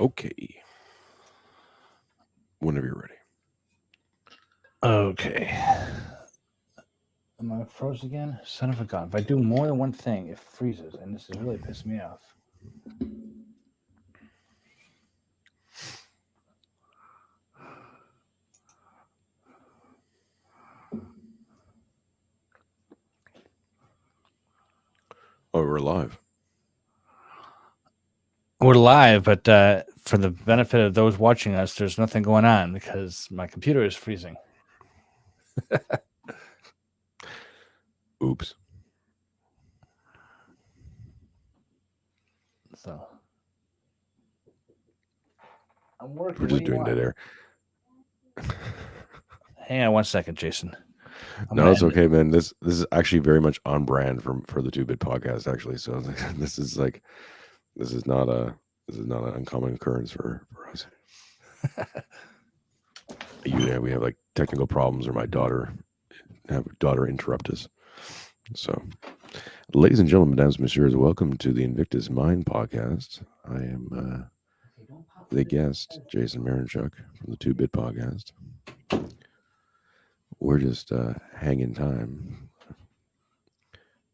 Okay. Whenever you're ready. Okay. Am I froze again? Son of a gun. If I do more than one thing, it freezes, and this is really pissing me off. Oh, we're live. We're live, but for the benefit of those watching us, there's nothing going on because my computer is freezing. Oops. So I'm working. We're just doing dead air. Hang on one second, Jason. No, it's okay, man. This is actually very much on brand for the 2-Bit podcast, actually. So this is not an uncommon occurrence for us. Usually we have like technical problems, or my daughter interrupt us. So, ladies and gentlemen, mesdames, messieurs, welcome to the Invictus Mind podcast. I am the guest, Jason Marinchuk from the 2-Bit podcast. We're just hanging time,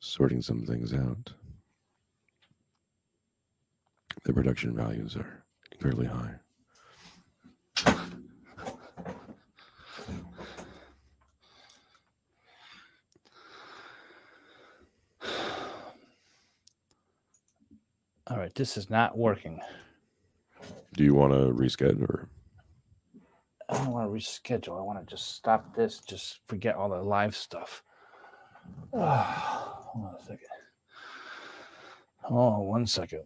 sorting some things out. The production values are incredibly high. All right, this is not working. Do you want to reschedule, or? I don't want to reschedule. I want to just stop this. Just forget all the live stuff. Hold on a second. Oh, 1 second.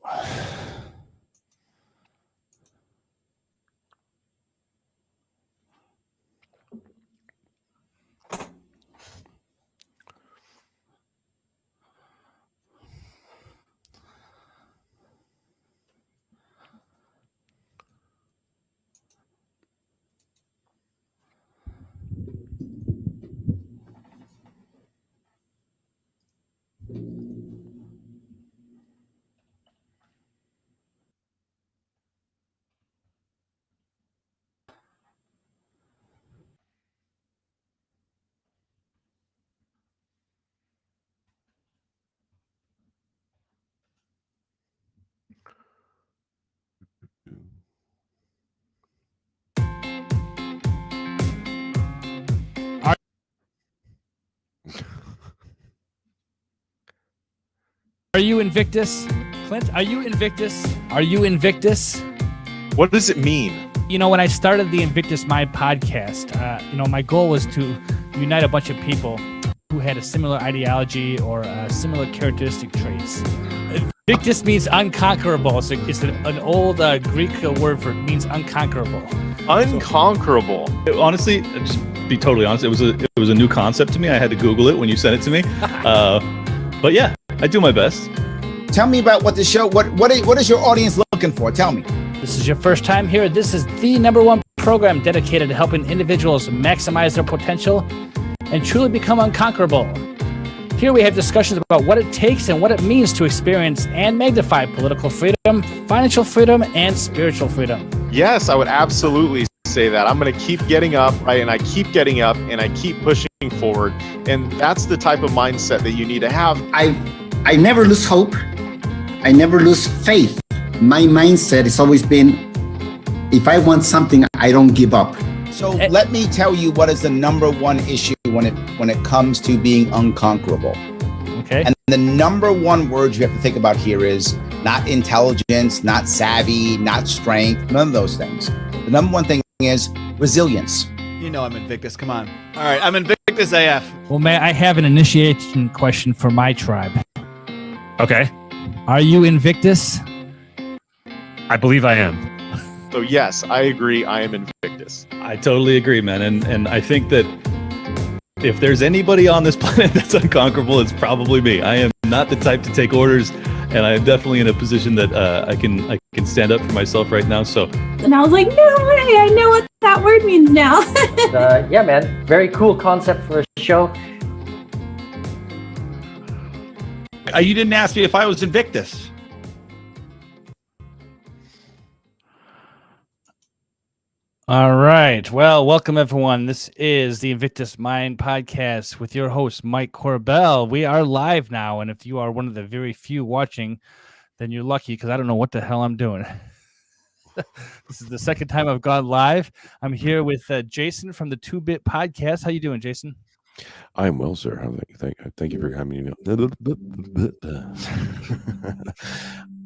Are you Invictus? Clint, are you Invictus? Are you Invictus? What does it mean? You know, when I started the Invictus Mind podcast, my goal was to unite a bunch of people who had a similar ideology or similar characteristic traits. Invictus means unconquerable. It's an old Greek word for it means unconquerable. Unconquerable. Honestly, just be totally honest, it was a new concept to me. I had to Google it when you sent it to me. But yeah, I do my best. Tell me about what the show. What is your audience looking for? Tell me. This is your first time here. This is the #1 program dedicated to helping individuals maximize their potential and truly become unconquerable. Here we have discussions about what it takes and what it means to experience and magnify political freedom, financial freedom, and spiritual freedom. Yes, I would absolutely say that. I'm going to keep getting up, right? And I keep getting up and I keep pushing forward. And that's the type of mindset that you need to have. I never lose hope. I never lose faith. My mindset has always been, if I want something, I don't give up. So let me tell you what is the #1 issue when it comes to being unconquerable. Okay. And the #1 word you have to think about here is not intelligence, not savvy, not strength, none of those things. The #1 thing is resilience. You know I'm Invictus, come on. All right, I'm Invictus AF. Well, may I have an initiation question for my tribe? Okay. Are you Invictus? I believe I am. So yes, I agree. I am Invictus. I totally agree, man. And I think that if there's anybody on this planet that's unconquerable, it's probably me. I am not the type to take orders, and I am definitely in a position that I can stand up for myself right now. So. And I was like, no way, I know what that word means now. Yeah, man, very cool concept for a show. You didn't ask me if I was Invictus. All right. Well, welcome everyone. This is the Invictus Mind podcast with your host, Mike Corbell. We are live now, and if you are one of the very few watching, then you're lucky because I don't know what the hell I'm doing. This is the second time I've gone live. I'm here with Jason from the 2-Bit Podcast. How you doing, Jason? I'm well, sir. Thank you for having me on.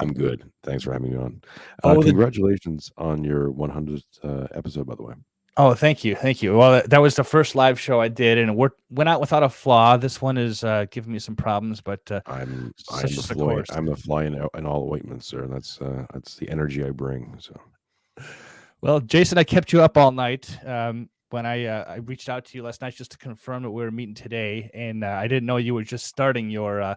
I'm good. Thanks for having me on. Congratulations on your 100th episode, by the way. Oh, thank you. Thank you. Well, that was the first live show I did, and it went out without a flaw. This one is giving me some problems, but I'm the fly in all ointments, sir. That's the energy I bring. So, well, Jason, I kept you up all night. When I reached out to you last night just to confirm that we were meeting today, and I didn't know you were just starting your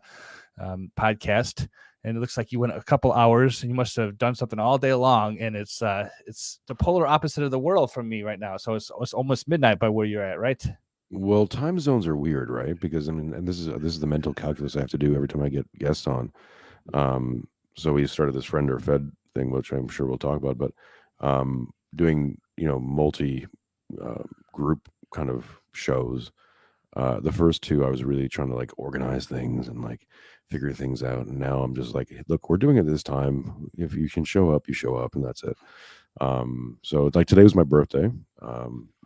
podcast. And it looks like you went a couple hours, and you must have done something all day long. And it's the polar opposite of the world from me right now. So it's almost midnight by where you're at, right? Well, time zones are weird, right? Because I mean, and this is the mental calculus I have to do every time I get guests on. So we started this friend or fed thing, which I'm sure we'll talk about. But doing multi group kind of shows. The first two, I was really trying to like organize things and like figure things out. And now I'm just like, look, we're doing it this time. If you can show up, you show up, and that's it. So like today was my birthday.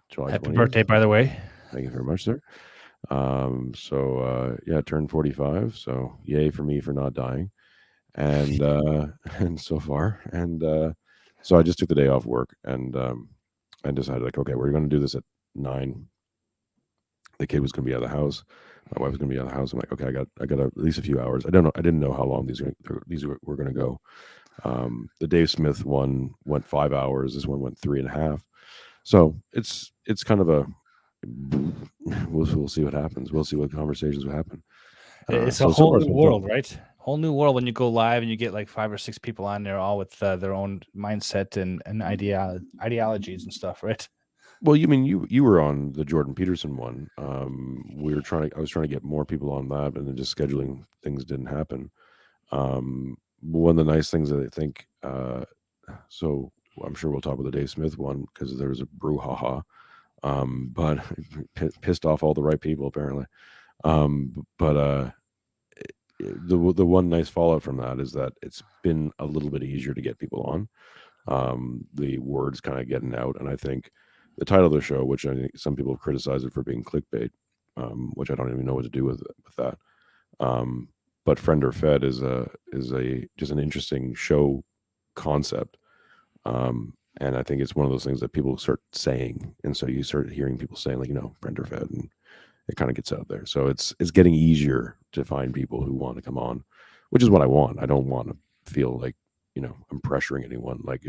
July Happy 20th. Birthday, by the way. Thank you very much, sir. I turned 45. So yay for me for not dying. And and so far. And so I just took the day off work and decided like, okay, we're going to do this at 9. The kid was going to be out of the house. My wife was going to be out of the house. I'm like, okay, I got at least a few hours. I didn't know how long these were going to go. The Dave Smith one went 5 hours. This one went 3.5. So it's kind of a we'll see what happens. We'll see what conversations will happen. It's a whole new world, right? Whole new world when you go live and you get like 5 or 6 people on there, all with their own mindset and ideologies and stuff, right? Well, you mean you were on the Jordan Peterson one. I was trying to get more people on that, and then just scheduling things didn't happen. One of the nice things that I think, so I'm sure we'll talk about the Dave Smith one because there was a brouhaha, but pissed off all the right people apparently. The one nice fallout from that is that it's been a little bit easier to get people on. The word's kind of getting out, and I think the title of the show, which I think some people have criticized it for being clickbait, which I don't even know what to do with that. But Friend or Fed is just an interesting show concept, and I think it's one of those things that people start saying, and so you start hearing people saying like Friend or Fed, and it kind of gets out there. So it's getting easier to find people who want to come on, which is what I want. I don't want to feel like I'm pressuring anyone. Like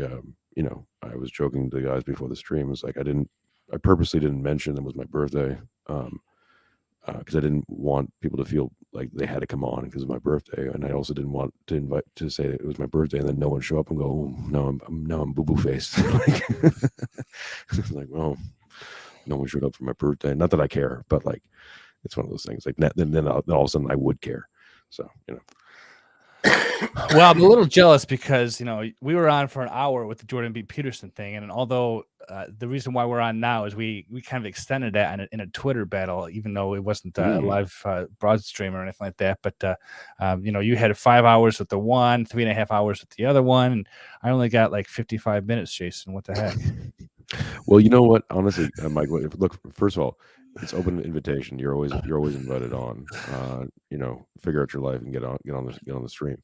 I was joking to the guys before the stream. It was like I purposely didn't mention it was my birthday because I didn't want people to feel like they had to come on because of my birthday, and I also didn't want to invite to say that it was my birthday and then no one show up and go, oh, no, I'm boo boo faced. Like, oh, no one showed up for my birthday. Not that I care, but like it's one of those things. Like then all of a sudden I would care. So Well, I'm a little jealous because we were on for an hour with the Jordan B. Peterson thing, and although the reason why we're on now is we kind of extended that in a Twitter battle, even though it wasn't a live broad stream or anything like that. But you had 5 hours with the one, 3.5 hours with the other one, and I only got like 55 minutes. Jason, what the heck? Well, you know what? Honestly, Mike, look. First of all, it's open invitation. You're always invited on. Figure out your life and get on the stream.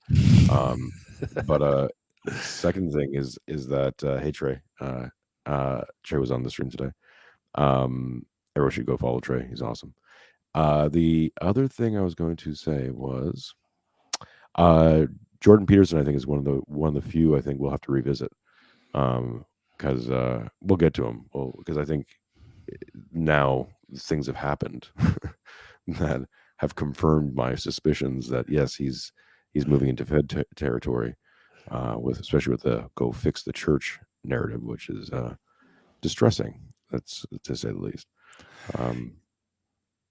But second thing is that hey Trey, Trey was on the stream today. Everyone should go follow Trey. He's awesome. The other thing I was going to say was Jordan Peterson. I think is one of the few I think we'll have to revisit. Because we'll get to him. Well, because I think now things have happened that have confirmed my suspicions that yes, he's moving into Fed territory, especially with the "go fix the church" narrative, which is distressing. That's to say the least.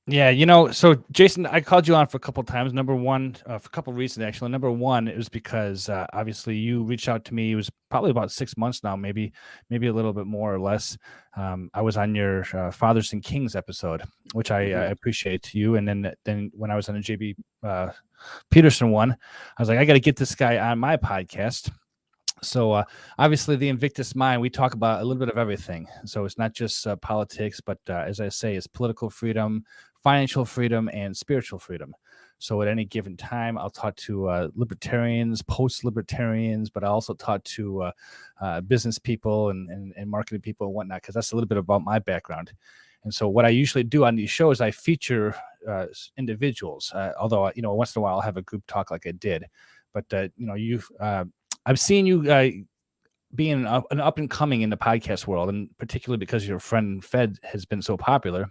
Yeah, so Jason, I called you on for a couple of times. Number one, for a couple of reasons, actually. Number one, it was because obviously you reached out to me. It was probably about 6 months now, maybe a little bit more or less. I was on your Fathers and Kings episode, which I appreciate you. And then when I was on the JB Peterson one, I was like, I got to get this guy on my podcast. So obviously the Invictus Mind, we talk about a little bit of everything. So it's not just politics, but as I say, it's political freedom, financial freedom, and spiritual freedom. So at any given time, I'll talk to libertarians, post-libertarians, but I also talk to business people and marketing people and whatnot, because that's a little bit about my background. And so what I usually do on these shows, I feature individuals, although, once in a while I'll have a group talk like I did. But, I've seen you being an up and coming in the podcast world, and particularly because your friend Fed has been so popular.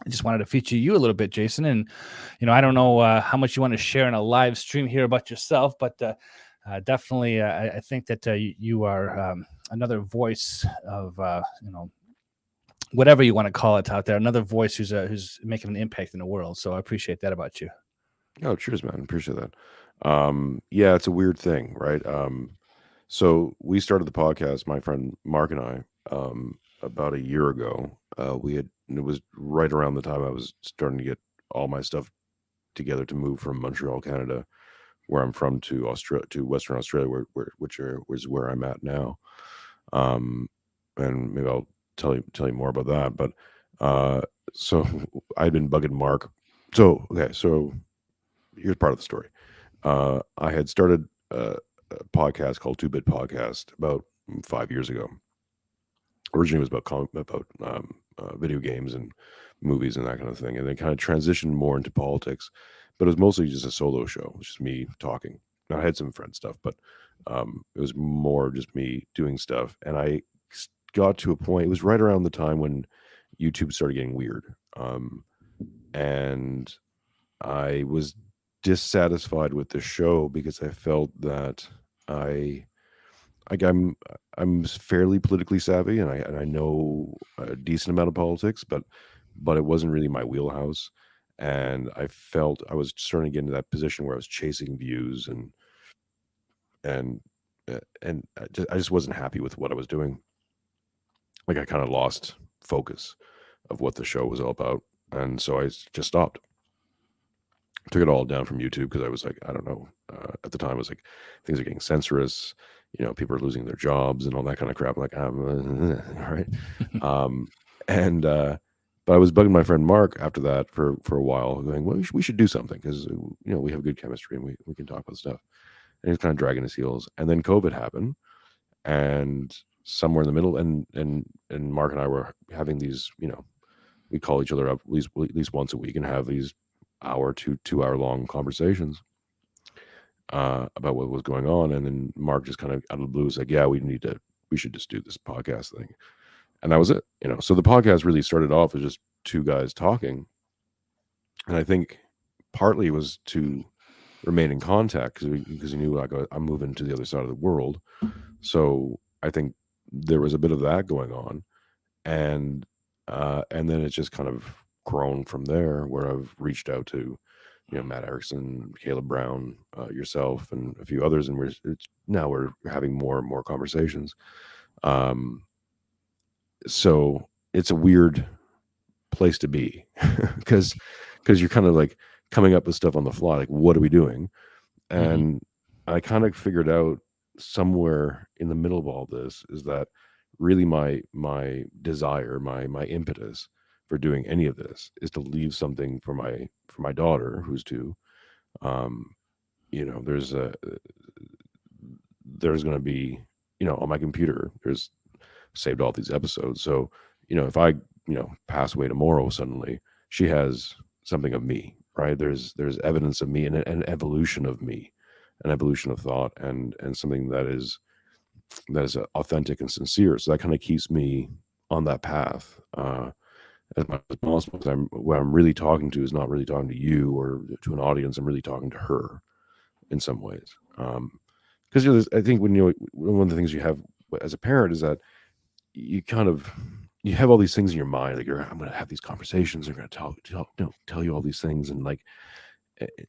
I just wanted to feature you a little bit, Jason. And, I don't know how much you want to share in a live stream here about yourself, but definitely I think that you are another voice of, whatever you want to call it out there, another voice who's making an impact in the world. So I appreciate that about you. Oh, cheers, man. Appreciate that. Yeah, it's a weird thing, right? So we started the podcast, my friend Mark and I, about a year ago. It was right around the time I was starting to get all my stuff together to move from Montreal, Canada, where I'm from, to Western Australia, which is where I'm at now. And maybe I'll tell you more about that. But so I'd been bugging Mark. So here's part of the story. I had started a podcast called 2-Bit Podcast about 5 years ago. Originally, it was about video games and movies and that kind of thing, and then kind of transitioned more into politics. But it was mostly just a solo show. It was just me talking. I had some friend stuff, but it was more just me doing stuff. And I got to a point. It was right around the time when YouTube started getting weird, and I was dissatisfied with the show because I felt that I'm fairly politically savvy, and I know a decent amount of politics, but it wasn't really my wheelhouse. And I felt I was starting to get into that position where I was chasing views, and I just wasn't happy with what I was doing. Like, I kind of lost focus of what the show was all about, and so I just stopped. Took it all down from YouTube because I was like, I don't know. At the time, I was like, things are getting censorious. People are losing their jobs and all that kind of crap. Like, all right. But I was bugging my friend Mark after that for a while, going, well, we should do something because we have good chemistry and we can talk about stuff. And he was kind of dragging his heels. And then COVID happened, and somewhere in the middle, and Mark and I were having these, we call each other up at least once a week and have these hour to 2 hour long conversations about what was going on. And then Mark just kind of out of the blue was like, yeah, we should just do this podcast thing. And that was it. So the podcast really started off as just two guys talking. And I think partly was to remain in contact because he knew, like, I'm moving to the other side of the world. So I think there was a bit of that going on. And then it's just kind of grown from there, where I've reached out to, Matt Erickson, Caleb Brown, yourself, and a few others, and we're having more and more conversations. So it's a weird place to be because you're kind of like coming up with stuff on the fly, like, what are we doing? And I kind of figured out somewhere in the middle of all this is that really my desire, my impetus for doing any of this is to leave something for my daughter, who's 2. There's going to be, on my computer, there's saved all these episodes. So, if I, pass away tomorrow, suddenly she has something of me, right? There's evidence of me and an evolution of me, an evolution of thought, and something that is authentic and sincere. So that kind of keeps me on that path as much as possible. Because what I'm really talking to is not really talking to you or to an audience. I'm really talking to her in some ways. Because I think when one of the things you have as a parent is that you kind of you have all these things in your mind, like I'm going to have these conversations, I'm going to tell you all these things, and like,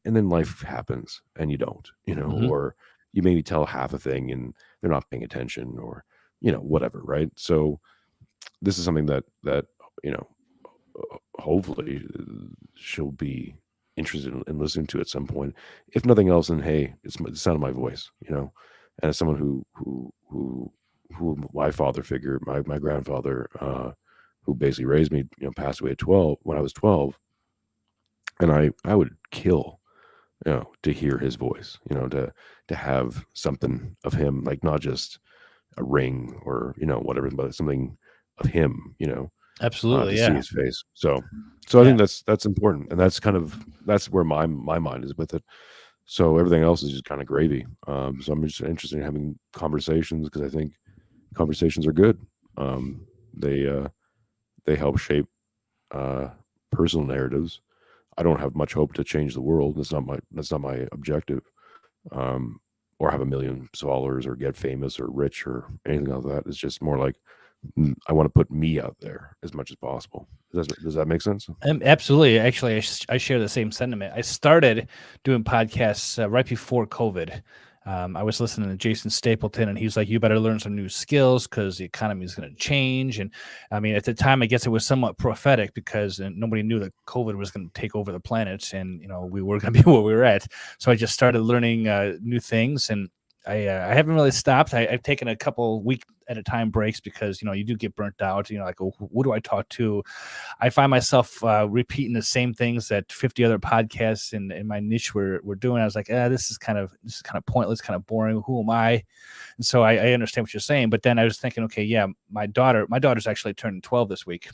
and then life happens and you don't, Mhm. or you maybe tell half a thing and they're not paying attention, or whatever, right? So this is something that you know hopefully she'll be interested in listening to at some point. If nothing else, then hey, it's the sound of my voice, and as someone who my father figure, my grandfather, who basically raised me, passed away at 12 when I was 12, and I would kill, to hear his voice, to have something of him, like not just a ring or whatever, but something of him, Absolutely, to see yeah. his face. So I Yeah. think that's important, and that's where my mind is with it. So everything else is just kind of gravy. So I'm just interested in having conversations, because I think conversations are good. Um, they help shape uh, personal narratives. I don't have much hope to change the world. That's not my objective. Um, or have a million followers or get famous or rich or anything like that. It's just more like, I want to put me out there as much as possible. Does that make sense? Absolutely. Actually, I share the same sentiment. I started doing podcasts right before COVID. I was listening to Jason Stapleton, and he was like, "You better learn some new skills because the economy is going to change." And I mean, at the time, I guess it was somewhat prophetic because nobody knew that COVID was going to take over the planet, and we were going to be where we were at. So I just started learning new things, and I haven't really stopped. I've taken a couple week at a time breaks because you do get burnt out. Like, oh, who do I talk to? I find myself repeating the same things that 50 other podcasts in my niche were doing. I was like, this is kind of pointless, kind of boring. Who am I? And so I understand what you're saying. But then I was thinking, okay, yeah, my daughter's actually turning 12 this week.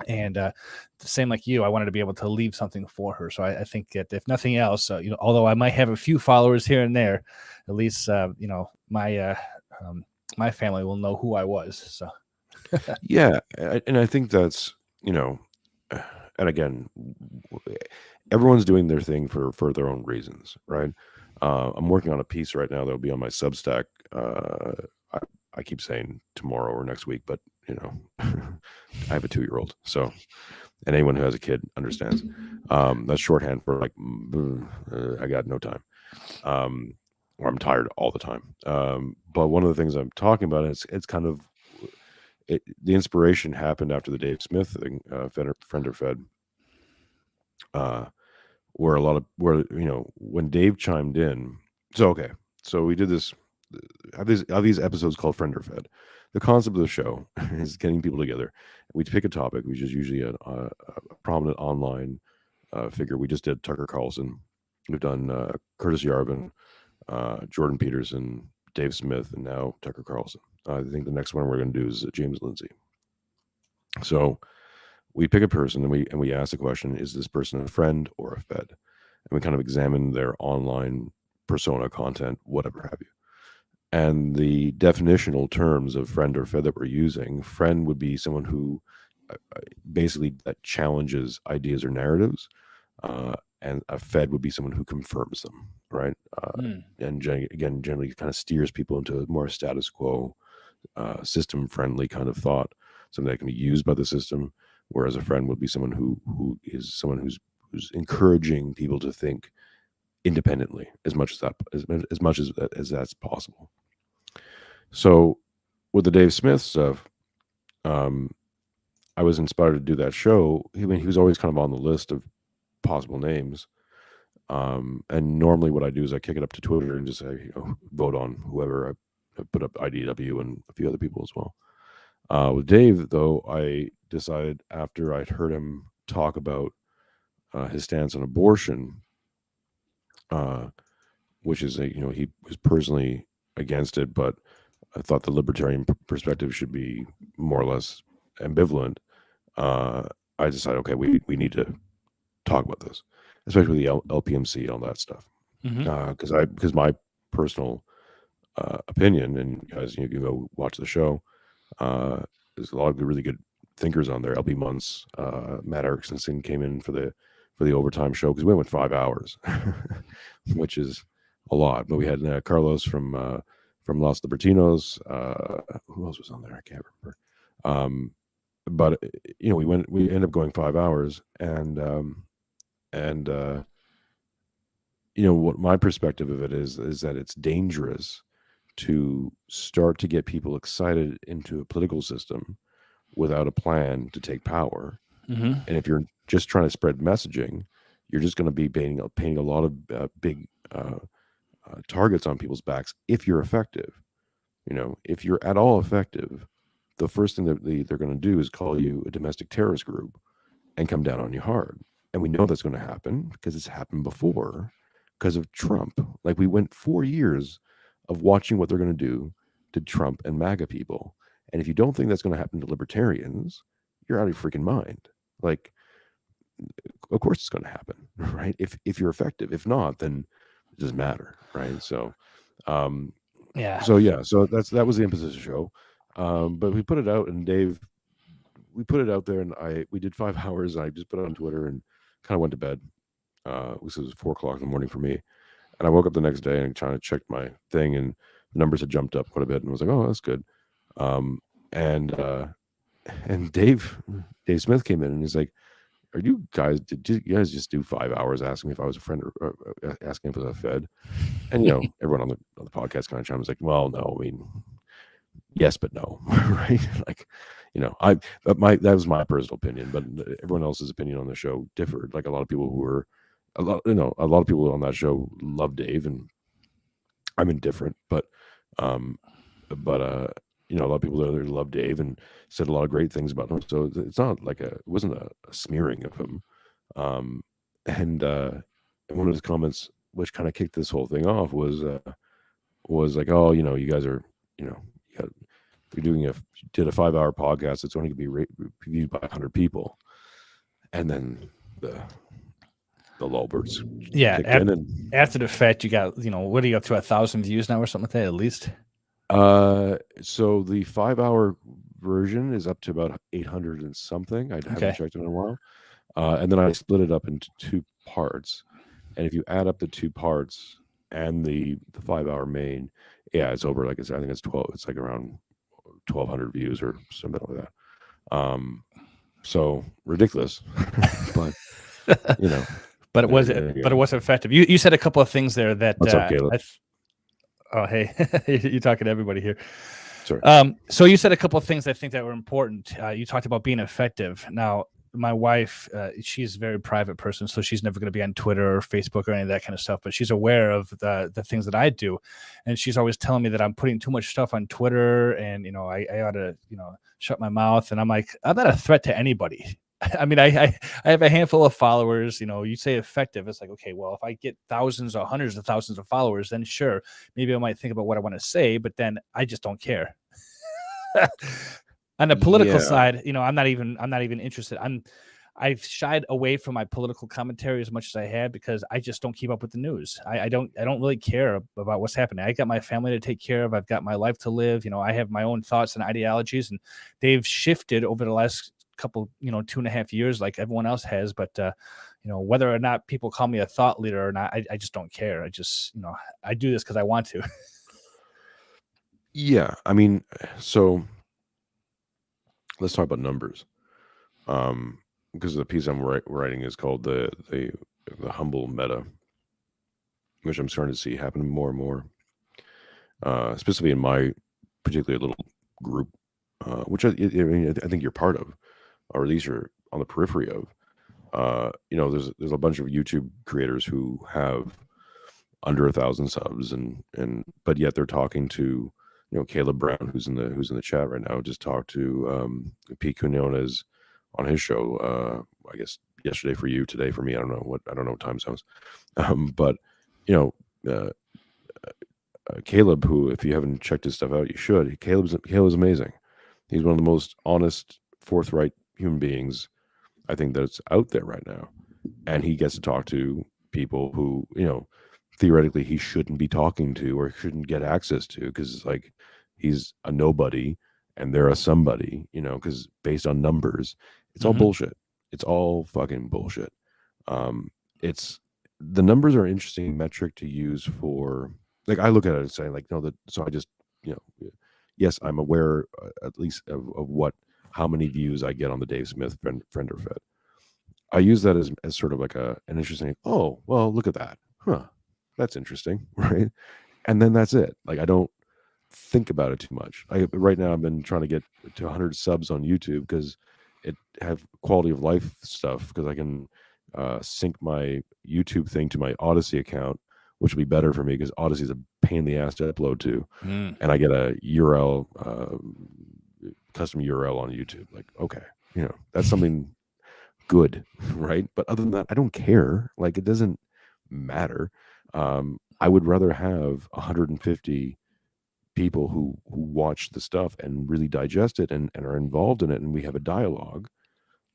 And same like you, I wanted to be able to leave something for her. So I think that if nothing else, although I might have a few followers here and there, at least my family will know who I was. So Yeah, and I think that's, and again, everyone's doing their thing for their own reasons, right? I'm working on a piece right now that'll be on my Substack. I, I keep saying tomorrow or next week, but I have a 2-year-old, so, and anyone who has a kid understands. That's shorthand for like, I got no time, or I'm tired all the time. But one of the things I'm talking about is it's kind of the inspiration happened after the Dave Smith thing, Friend or Fed, where when Dave chimed in. So okay, so we did this. Have these episodes called Friend or Fed. The concept of the show is getting people together. We pick a topic, which is usually a prominent online figure. We just did Tucker Carlson. We've done Curtis Yarvin, Jordan Peterson, Dave Smith, and now Tucker Carlson. I think the next one we're going to do is James Lindsay. So we pick a person and we ask the question: is this person a friend or a fed? And we kind of examine their online persona, content, whatever have you. And the definitional terms of friend or fed that we're using: friend would be someone who basically that challenges ideas or narratives, and a fed would be someone who confirms them, right? And again, generally kind of steers people into more status quo, system friendly kind of thought, something that can be used by the system. Whereas a friend would be someone who is someone who's encouraging people to think independently as much as that's possible. So with the Dave Smith stuff, I was inspired to do that show. He was always kind of on the list of possible names. And normally what I do is I kick it up to Twitter and just say, vote on whoever. I put up IDW and a few other people as well. With Dave, though, I decided after I'd heard him talk about his stance on abortion, which is he was personally against it, but I thought the libertarian perspective should be more or less ambivalent. I decided, okay, we need to talk about this, especially the LPMC and all that stuff, because my personal opinion, and guys, you can go watch the show. There's a lot of really good thinkers on there. LB Muntz, Matt Erickson came in for the overtime show because we went 5 hours, which is a lot. But we had Carlos from Los Libertinos. Who else was on there? I can't remember. but we ended up going 5 hours, and what my perspective of it is that it's dangerous to start to get people excited into a political system without a plan to take power. Mm-hmm. And if you're just trying to spread messaging, you're just going to be painting a lot of big targets on people's backs. If you're effective, if you're at all effective, the first thing that they're going to do is call you a domestic terrorist group and come down on you hard. And we know that's going to happen because it's happened before because of Trump. Like, we went 4 years of watching what they're going to do to Trump and MAGA people. And if you don't think that's going to happen to libertarians, you're out of your freaking mind. Like, of course it's going to happen, right? If you're effective. If not, then it doesn't matter, right? So, Yeah. So that was the impetus show. But we put it out, and Dave, we put it out there, and we did 5 hours. And I just put it on Twitter and kind of went to bed. This was 4:00 in the morning for me, and I woke up the next day and trying to check my thing, and the numbers had jumped up quite a bit, and I was like, oh, that's good. And Dave Smith came in, and he's like, did you guys just do 5 hours asking me if I was a friend, or asking if I was a Fed? And everyone on the podcast kind of chimed, was like, well, no, I mean, yes, but no, right? Like, that was my personal opinion, but everyone else's opinion on the show differed. Like, a lot of people a lot of people on that show love Dave, and I'm indifferent, but a lot of people there love Dave and said a lot of great things about him. So it's not like it wasn't a smearing of him. And one of his comments, which kind of kicked this whole thing off, was like, oh, you guys are, you're did a 5-hour podcast. It's only going to be reviewed by 100 people. And then the lulberts. Yeah. And after the fact, you got, what are you up to, 1,000 views now or something like that, at least? So the 5-hour version is up to about 800 and something. I haven't checked it in a while. And then I split it up into 2 parts. And if you add up the 2 parts and the 5-hour main, yeah, it's over. Like, I think it's 12. It's like around 1,200 views or something like that. So ridiculous, but but it was effective. You said a couple of things there that. What's up, Caleb? Oh, hey, you're talking to everybody here. Sorry. So you said a couple of things I think that were important. You talked about being effective. Now, my wife, she's a very private person, so she's never going to be on Twitter or Facebook or any of that kind of stuff, but she's aware of the things that I do. And she's always telling me that I'm putting too much stuff on Twitter, and, I ought to, shut my mouth. And I'm like, I'm not a threat to anybody. I mean, I have a handful of followers. You say effective. It's like, okay, well, if I get thousands or hundreds of thousands of followers, then sure, maybe I might think about what I want to say, but then I just don't care. On the political side, I'm not even interested. I've shied away from my political commentary as much as I have because I just don't keep up with the news. I don't really care about what's happening. I got my family to take care of. I've got my life to live. I have my own thoughts and ideologies, and they've shifted over the last couple 2.5 years like everyone else has, but whether or not people call me a thought leader or not, I just don't care. I just I do this because I want to. Yeah, I mean, so let's talk about numbers, because the piece I'm writing is called the humble meta, which I'm starting to see happen more and more, specifically in my particular little group, which I think you're part of, or at least you're on the periphery of. There's a bunch of YouTube creators who have under 1,000 subs, and but yet they're talking to Caleb Brown, who's in the chat right now, just talked to Pete Quinones on his show. I guess yesterday for you, today for me. I don't know what time zones, but Caleb, who, if you haven't checked his stuff out, you should. Caleb's amazing. He's one of the most honest, forthright human beings I think that's out there right now, and he gets to talk to people who theoretically he shouldn't be talking to or shouldn't get access to, because it's like he's a nobody and they're a somebody, because based on numbers, it's all bullshit. It's all fucking bullshit. It's the numbers are an interesting metric to use for, like, I look at it and say, like, no, that, so I just, yes, I'm aware at least of what how many views I get on the Dave Smith friend or fed. I use that as sort of like an interesting, oh, well, look at that. Huh. That's interesting. Right. And then that's it. Like, I don't think about it too much. Right now I've been trying to get to 100 subs on YouTube because it have quality of life stuff, because I can sync my YouTube thing to my Odyssey account, which will be better for me because Odyssey is a pain in the ass to upload to. And I get a URL, custom URL on YouTube. Like, okay, that's something good, right? But other than that, I don't care. Like, it doesn't matter. I would rather have 150 people who watch the stuff and really digest it and are involved in it, and we have a dialogue,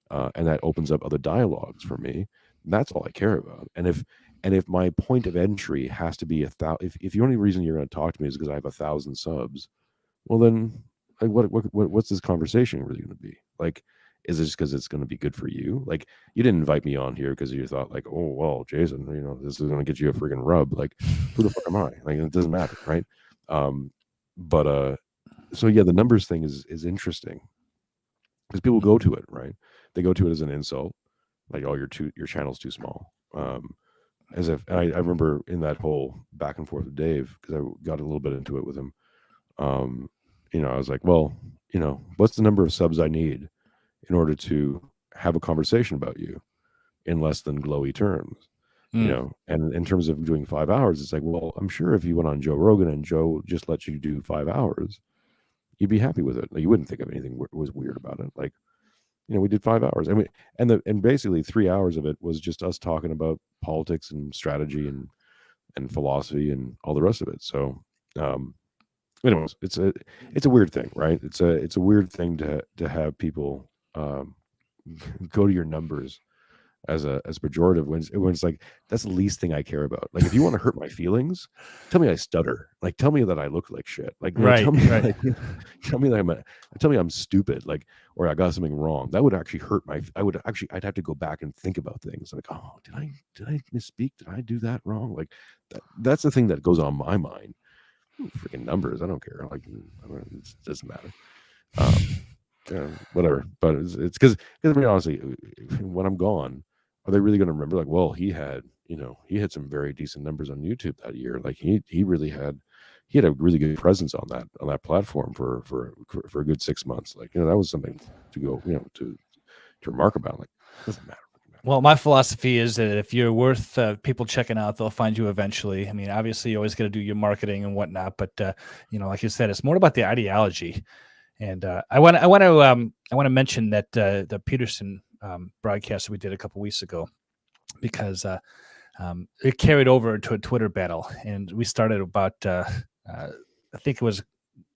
and that opens up other dialogues for me. That's all I care about. And if my point of entry has to be if the only reason you're going to talk to me is because I have 1,000 subs, well then, like, what's this conversation really going to be? Like, is it just because it's going to be good for you? Like, you didn't invite me on here because you thought, like, oh well, Jason, this is going to get you a freaking rub. Like, who the fuck am I? Like, it doesn't matter, right? But so yeah, the numbers thing is interesting because people go to it, right? They go to it as an insult, like, oh, your channel's too small. As if, and I remember in that whole back and forth with Dave, because I got a little bit into it with him. I was like, well, what's the number of subs I need in order to have a conversation about you in less than glowy terms? And in terms of doing 5 hours, it's like, well, I'm sure if you went on Joe Rogan and Joe just let you do 5 hours, you'd be happy with it. Like, you wouldn't think of anything was weird about it. Like, we did 5 hours, and basically 3 hours of it was just us talking about politics and strategy and philosophy and all the rest of it. So, anyways, it's a weird thing, right? It's a weird thing to have people go to your numbers as pejorative when it's like, that's the least thing I care about. Like, if you want to hurt my feelings, tell me I stutter. Like, tell me that I look like shit. Like, tell me like, tell me that I'm stupid, like, or I got something wrong. That would actually hurt I'd have to go back and think about things like, oh, did I misspeak? Did I do that wrong? Like, that's the thing that goes on my mind. Freaking numbers, I don't care. Like, it doesn't matter. Whatever. But it's because I mean, honestly, when I'm gone, are they really going to remember, like, well, he had some very decent numbers on YouTube that year. Like, he really had a really good presence on that platform for a good 6 months. Like, that was something to go, to remark about. Like, it doesn't matter. Well, my philosophy is that if you're worth people checking out, they'll find you eventually. I mean, obviously, you always got to do your marketing and whatnot, but like you said, it's more about the ideology. And I want to mention that the Peterson broadcast that we did a couple weeks ago, because it carried over into a Twitter battle, and we started about I think it was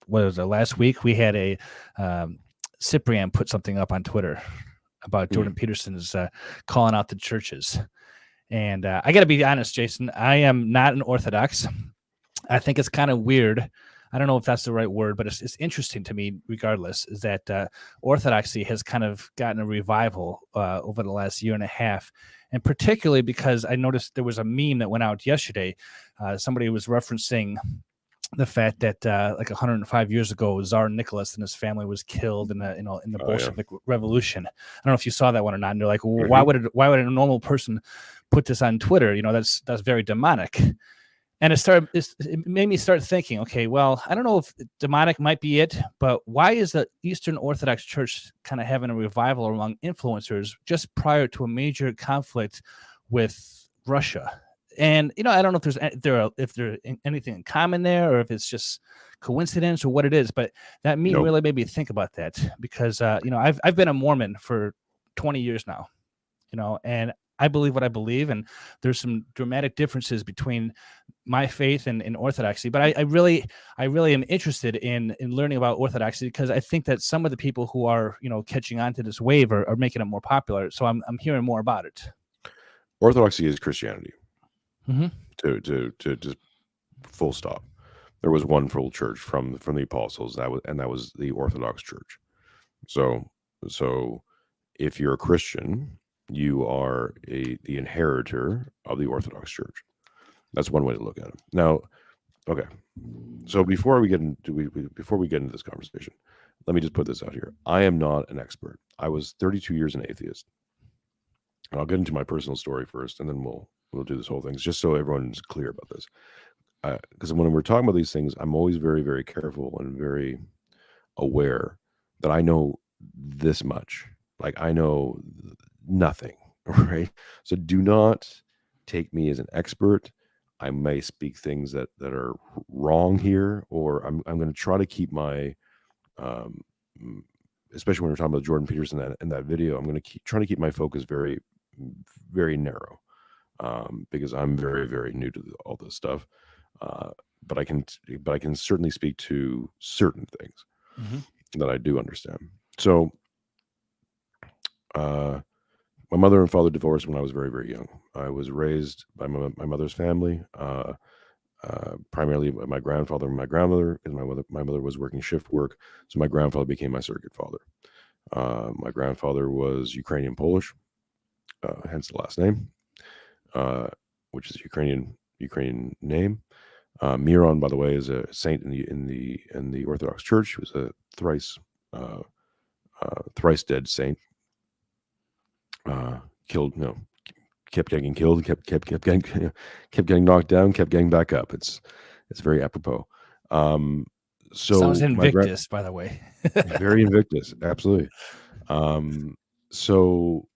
last week. We had a Cyprian put something up on Twitter about Jordan Peterson's calling out the churches. And I got to be honest, Jason, I am not an Orthodox. I think it's kind of weird. I don't know if that's the right word, but it's interesting to me regardless, is that Orthodoxy has kind of gotten a revival over the last year and a half. And particularly because I noticed there was a meme that went out yesterday. Somebody was referencing the fact that like 105 years ago, Tsar Nicholas and his family was killed in the Bolshevik Revolution. I don't know if you saw that one or not. And they're like, well, why would a normal person put this on Twitter? That's very demonic. And it made me start thinking, okay, well, I don't know if demonic might be it, but why is the Eastern Orthodox Church kind of having a revival among influencers just prior to a major conflict with Russia? And I don't know if there's anything in common there, or if it's just coincidence or what it is. But that meme really made me think about that, because I've been a Mormon for 20 years now, and I believe what I believe, and there's some dramatic differences between my faith and Orthodoxy. But I really am interested in learning about Orthodoxy, because I think that some of the people who are catching on to this wave are making it more popular. So I'm hearing more about it. Orthodoxy is Christianity. Mm-hmm. To just full stop. There was one full church from the apostles, that was the Orthodox Church. So if you're a Christian, you are the inheritor of the Orthodox Church. That's one way to look at it. Now, okay. So before we get into this conversation, let me just put this out here. I am not an expert. I was 32 years an atheist. And I'll get into my personal story first, and then we'll do this whole thing, just so everyone's clear about this. Because when we're talking about these things, I'm always very, very careful and very aware that I know this much. Like, I know nothing, right? So do not take me as an expert. I may speak things that are wrong here, or I'm going to try to keep my, especially when we're talking about Jordan Peterson in that video, I'm going to try to keep my focus very, very narrow, because I'm very, very new to all this stuff. But I can certainly speak to certain things that I do understand. So, my mother and father divorced when I was very, very young. I was raised by my mother's family, primarily by my grandfather and my grandmother, because my mother was working shift work, so my grandfather became my surrogate father. My grandfather was Ukrainian Polish, hence the last name, which is Ukrainian name. Miron, by the way, is a saint in the Orthodox Church. He was a thrice dead saint. Killed, kept getting killed, kept getting knocked down, kept getting back up. It's very apropos. So sounds Invictus, by the way. Very Invictus, absolutely. So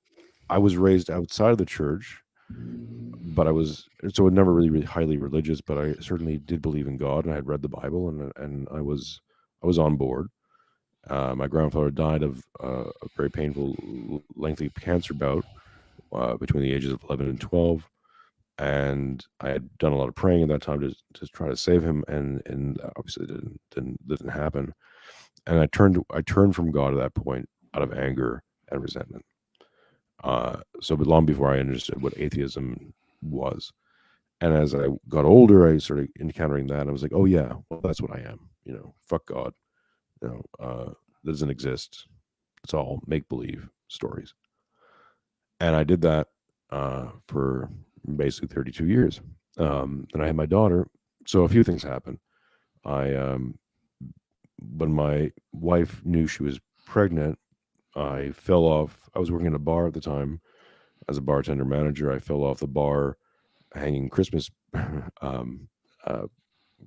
I was raised outside of the church, but I was never really highly religious, but I certainly did believe in God, and I had read the Bible, and I was on board. My grandfather died of a very painful, lengthy cancer bout between the ages of 11 and 12, and I had done a lot of praying at that time to try to save him, and obviously didn't happen. And I turned from God at that point out of anger and resentment. So, but long before I understood what atheism was, and as I got older, I started encountering that, and I was like, oh yeah, well, that's what I am. Fuck God. That doesn't exist. It's all make believe stories. And I did that for basically 32 years. Then I had my daughter. So a few things happened. When my wife knew she was pregnant, I fell off. I was working at a bar at the time as a bartender manager. I fell off the bar hanging Christmas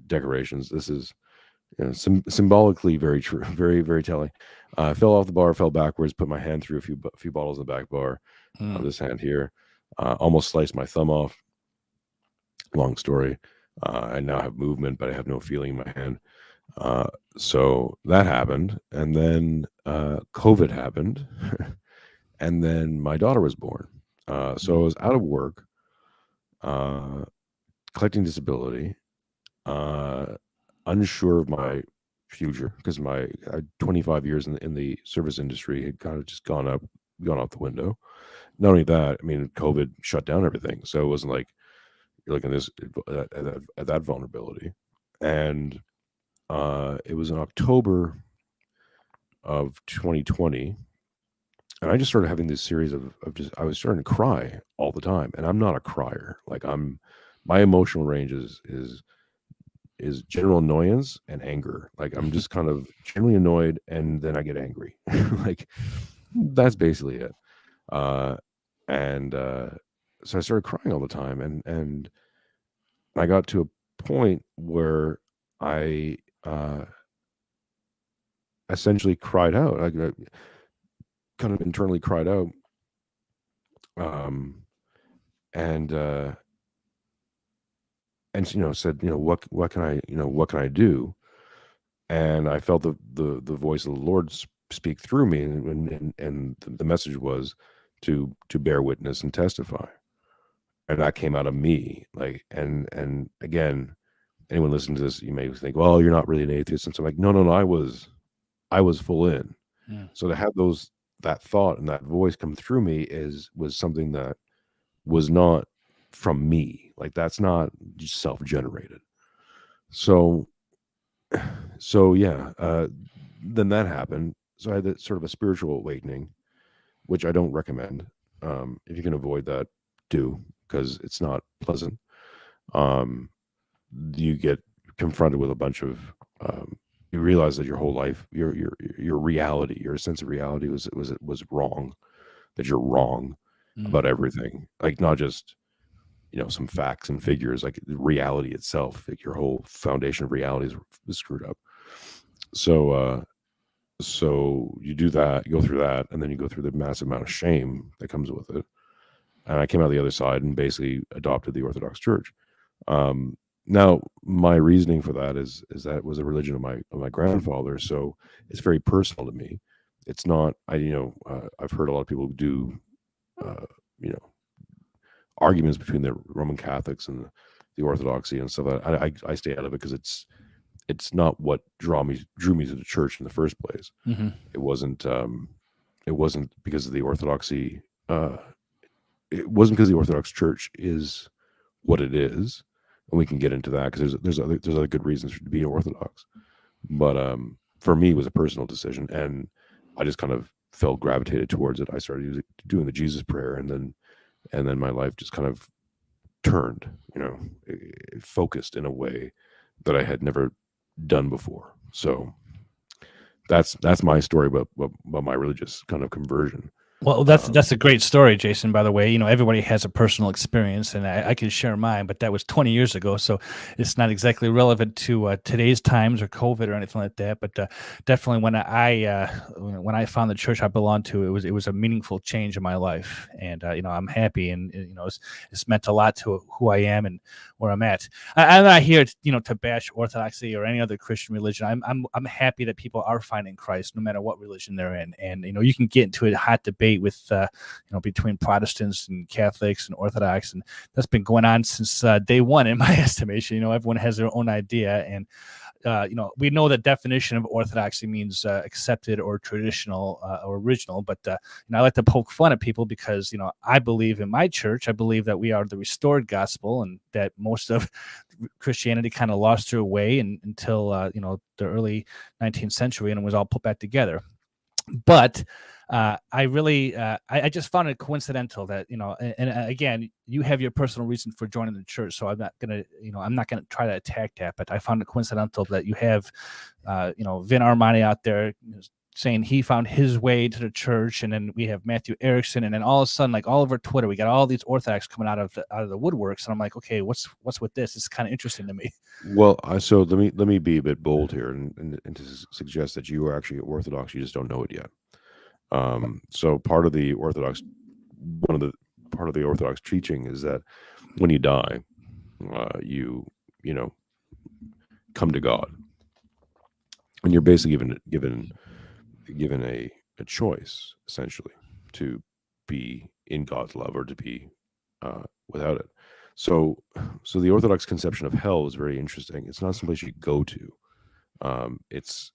decorations. This is symbolically very true, very, very telling. I fell off the bar, fell backwards, put my hand through a few bottles in the back bar. This hand here, almost sliced my thumb off. Long story. I now have movement, but I have no feeling in my hand. So that happened, and then COVID happened, and then my daughter was born. So I was out of work, collecting disability, unsure of my future, because my 25 years in the service industry had kind of just gone out the window. Not only that, I mean, COVID shut down everything, so it wasn't like you're looking at that vulnerability. And it was in October of 2020, and I just started having this series of just, I was starting to cry all the time, and I'm not a crier. Like, my emotional range is general annoyance and anger. Like, I'm just kind of generally annoyed, and then I get angry. Like, that's basically it. So I started crying all the time, and I got to a point where I essentially cried out. I kind of internally cried out, and said, what can I do? And I felt the voice of the Lord speak through me, and the message was to bear witness and testify. And that came out of me. Like, and again, anyone listening to this, you may think, well, you're not really an atheist. And so I'm like, no, I was full in. Yeah. So to have that thought and that voice come through me was something that was not from me. Like, that's not just self-generated. So yeah, then that happened. So I had that sort of a spiritual awakening, which I don't recommend. If you can avoid that, do, because it's not pleasant. You get confronted with a bunch of you realize that your whole life, your reality, your sense of reality was wrong. That you're wrong about everything, like not just some facts and figures, like reality itself. Like your whole foundation of reality is screwed up. So so you do that, you go through that, and then you go through the massive amount of shame that comes with it. And I came out the other side and basically adopted the Orthodox Church. Now, my reasoning for that is that it was a religion of my grandfather, so it's very personal to me. It's not, I've heard a lot of people do, you know, arguments between the Roman Catholics and the Orthodoxy and stuff. I stay out of it because it's not what drew me to the church in the first place. It wasn't because of the Orthodoxy. It wasn't because the Orthodox Church is what it is, and we can get into that because there's other good reasons to be Orthodox. But for me, it was a personal decision, and I just kind of felt gravitated towards it. I started doing the Jesus prayer, and then my life just kind of turned, it focused in a way that I had never done before. So that's my story about my religious kind of conversion. Well, that's a great story, Jason, by the way. Everybody has a personal experience, and I can share mine, but that was 20 years ago, so it's not exactly relevant to today's times or COVID or anything like that. But definitely when I found the church I belonged to, it was a meaningful change in my life, and I'm happy, and it's meant a lot to who I am and where I'm at. I'm not here to bash Orthodoxy or any other Christian religion. I'm happy that people are finding Christ no matter what religion they're in, and you can get into a hot debate with between Protestants and Catholics and Orthodox, and that's been going on since day one in my estimation. Everyone has their own idea, and we know the definition of Orthodoxy means accepted or traditional or original, but I like to poke fun at people because I believe in my church. I believe that we are the restored gospel, and that most of Christianity kind of lost their way until the early 19th century, and it was all put back together. But I just found it coincidental that, and again, you have your personal reason for joining the church, so I'm not gonna try to attack that. But I found it coincidental that you have, Vin Armani out there saying he found his way to the church, and then we have Matthew Erickson, and then all of a sudden, like all over Twitter, we got all these Orthodox coming out of the woodworks, and I'm like, okay, what's with this? It's kind of interesting to me. Well, so let me be a bit bold here and to suggest that you are actually Orthodox, you just don't know it yet. So part of the Orthodox teaching is that when you die, you come to God, and you're basically given a choice, essentially, to be in God's love or to be without it. So the Orthodox conception of hell is very interesting. It's not some place you go to. It's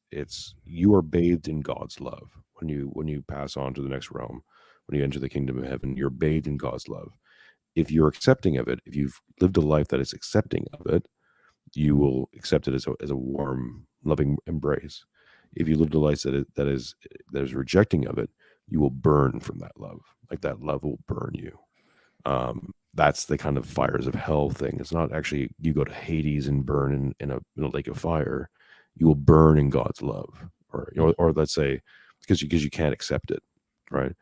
you are bathed in God's love when you pass on to the next realm. When you enter the kingdom of heaven, you're bathed in God's love. If you're accepting of it, if you've lived a life that is accepting of it, you will accept it as a warm, loving embrace. If you lived a life that is rejecting of it, you will burn from that love. Like that love will burn you. That's the kind of fires of hell thing. It's not actually you go to Hades and burn in a lake of fire. You will burn in God's love, or let's say because you can't accept it, right?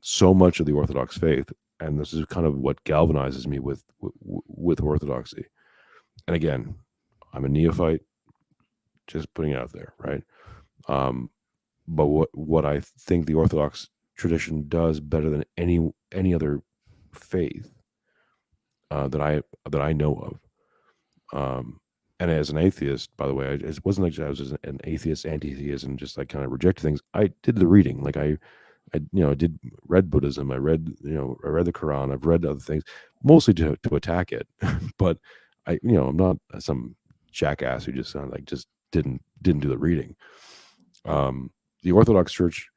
So much of the Orthodox faith, and this is kind of what galvanizes me with Orthodoxy. And again, I'm a neophyte, just putting it out there, right? But what I think the Orthodox tradition does better than any other faith that I know of. And as an atheist, by the way, it wasn't like I was an atheist, anti-theist, and just like kind of rejected things. I did the reading, like I read Buddhism, I read the Quran, I've read other things, mostly to attack it, but I'm not some jackass who just didn't do the reading. The Orthodox Church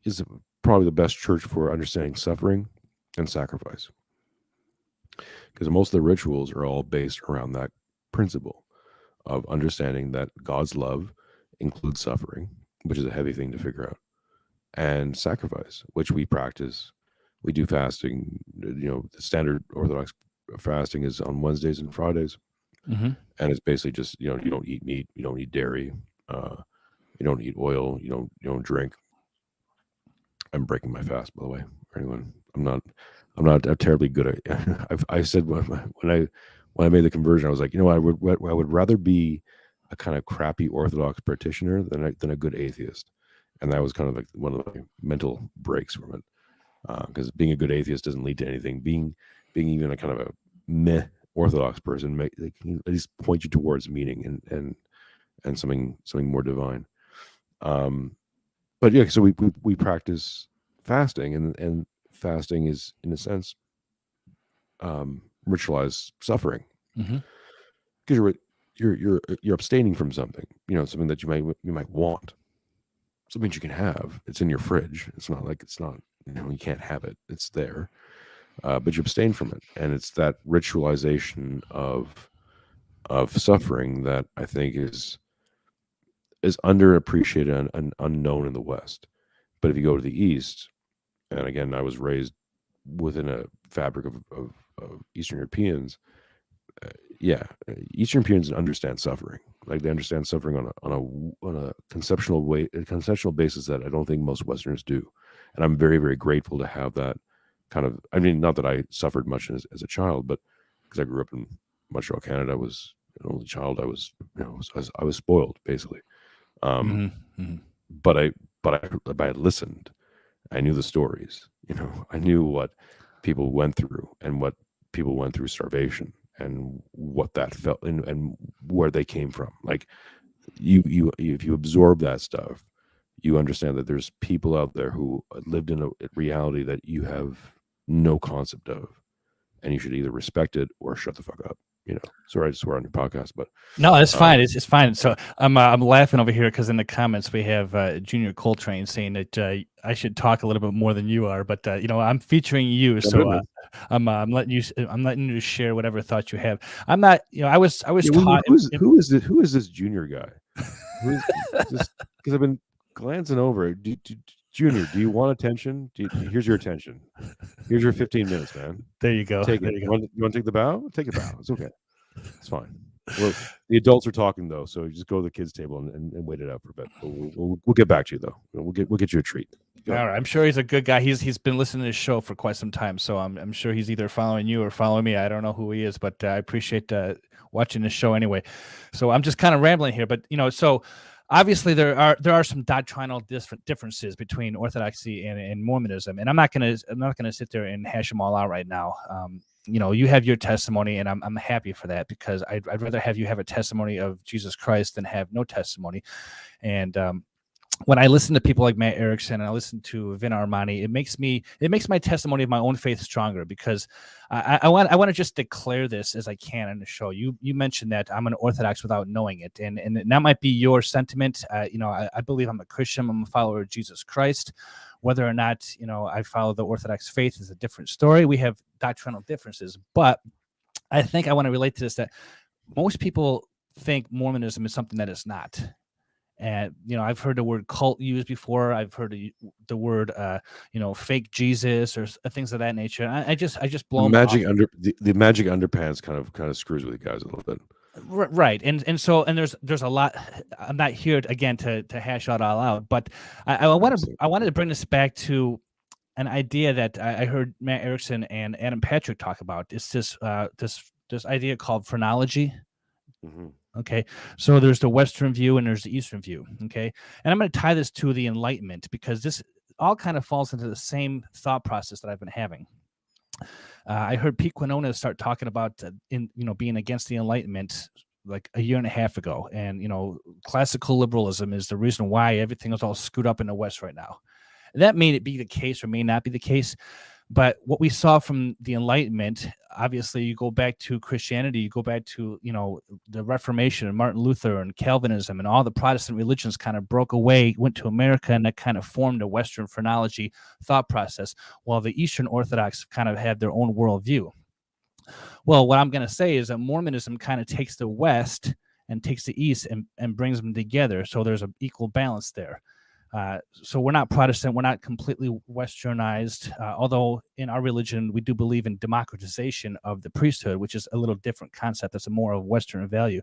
is probably the best church for understanding suffering and sacrifice, because most of the rituals are all based around that principle of understanding that God's love includes suffering, which is a heavy thing to figure out, and sacrifice, which we practice. We do fasting. The standard Orthodox fasting is on Wednesdays and Fridays. Mm-hmm. and it's basically just you don't eat meat, you don't eat dairy, you don't eat oil, you don't drink. I'm breaking my fast, by the way. For anyone, I'm not terribly good at. I said when I made the conversion, I was like, I would rather be a kind of crappy Orthodox practitioner than a good atheist, and that was kind of like one of the mental breaks from it, because being a good atheist doesn't lead to anything. Being even a kind of a meh Orthodox person they can at least point you towards meaning and something more divine. But yeah, so we practice fasting, and fasting is in a sense ritualized suffering, Mm-hmm. because you're abstaining from something, something that you might want, something you can have. It's in your fridge. It's not you can't have it. It's there, but you abstain from it, and it's that ritualization of suffering that I think is underappreciated and unknown in the West. But if you go to the East, and again, I was raised within a fabric of Eastern Europeans. Eastern Europeans understand suffering. Like, they understand suffering on a conceptual basis that I don't think most Westerners do. And I'm very, very grateful to have that kind of. I mean, not that I suffered much as a child, but because I grew up in Montreal, Canada, I was an only child. I was spoiled, basically. Mm-hmm. But I listened. I knew the stories. I knew what people went through, and what people went through starvation, and what that felt, and where they came from. Like, you if you absorb that stuff, you understand that there's people out there who lived in a reality that you have no concept of, and you should either respect it or shut the fuck up. Sorry, I just swear on your podcast, but No, it's fine. It's fine. So I'm laughing over here because in the comments we have Junior Coltrane saying that I should talk a little bit more than you are, but I'm featuring you, so I'm letting you share whatever thoughts you have. I'm not, I was taught. Who is this Junior guy? Who's just because I've been glancing over. Junior, do you want attention? Here's your attention. Here's your 15 minutes, man. There you go. Take it. You want to take the bow? Take a bow. It's okay. It's fine. The adults are talking though, so just go to the kids' table and wait it out for a bit. We'll get back to you though. We'll get you a treat. All right. I'm sure he's a good guy. He's been listening to this show for quite some time, so I'm sure he's either following you or following me. I don't know who he is, but I appreciate watching this show anyway. So I'm just kind of rambling here, but so obviously there are some doctrinal differences between Orthodoxy and Mormonism, and I'm not gonna sit there and hash them all out right now. You have your testimony, and I'm happy for that, because I'd rather have you have a testimony of Jesus Christ than have no testimony. And when I listen to people like Matt Erickson and I listen to Vin Armani, it makes my testimony of my own faith stronger, because I want to just declare this as I can in the show. You mentioned that I'm an Orthodox without knowing it, and that might be your sentiment. I believe I'm a Christian. I'm a follower of Jesus Christ. Whether or not I follow the Orthodox faith is a different story. We have doctrinal differences, but I think I want to relate to this, that most people think Mormonism is something that it's not. And I've heard the word cult used before. I've heard the word fake Jesus or things of that nature. And I just blow the magic underpants kind of screws with you guys a little bit. Right. And there's a lot. I'm not here again to hash it all out, but I wanted to bring this back to an idea that I heard Matt Erickson and Adam Patrick talk about. It's this idea called phrenology. Mm-hmm. Okay, so there's the Western view and there's the Eastern view. Okay, and I'm going to tie this to the Enlightenment, because this all kind of falls into the same thought process that I've been having. I heard Pete Quinona start talking about being against the Enlightenment like a year and a half ago, and classical liberalism is the reason why everything is all screwed up in the West right now. And that may be the case or may not be the case. But what we saw from the Enlightenment, obviously, you go back to Christianity, you go back to, the Reformation and Martin Luther and Calvinism, and all the Protestant religions kind of broke away, went to America, and that kind of formed a Western phrenology thought process, while the Eastern Orthodox kind of had their own worldview. Well, what I'm going to say is that Mormonism kind of takes the West and takes the East and brings them together. So there's an equal balance there. So we're not Protestant. We're not completely Westernized, although in our religion, we do believe in democratization of the priesthood, which is a little different concept. That's a more of Western value.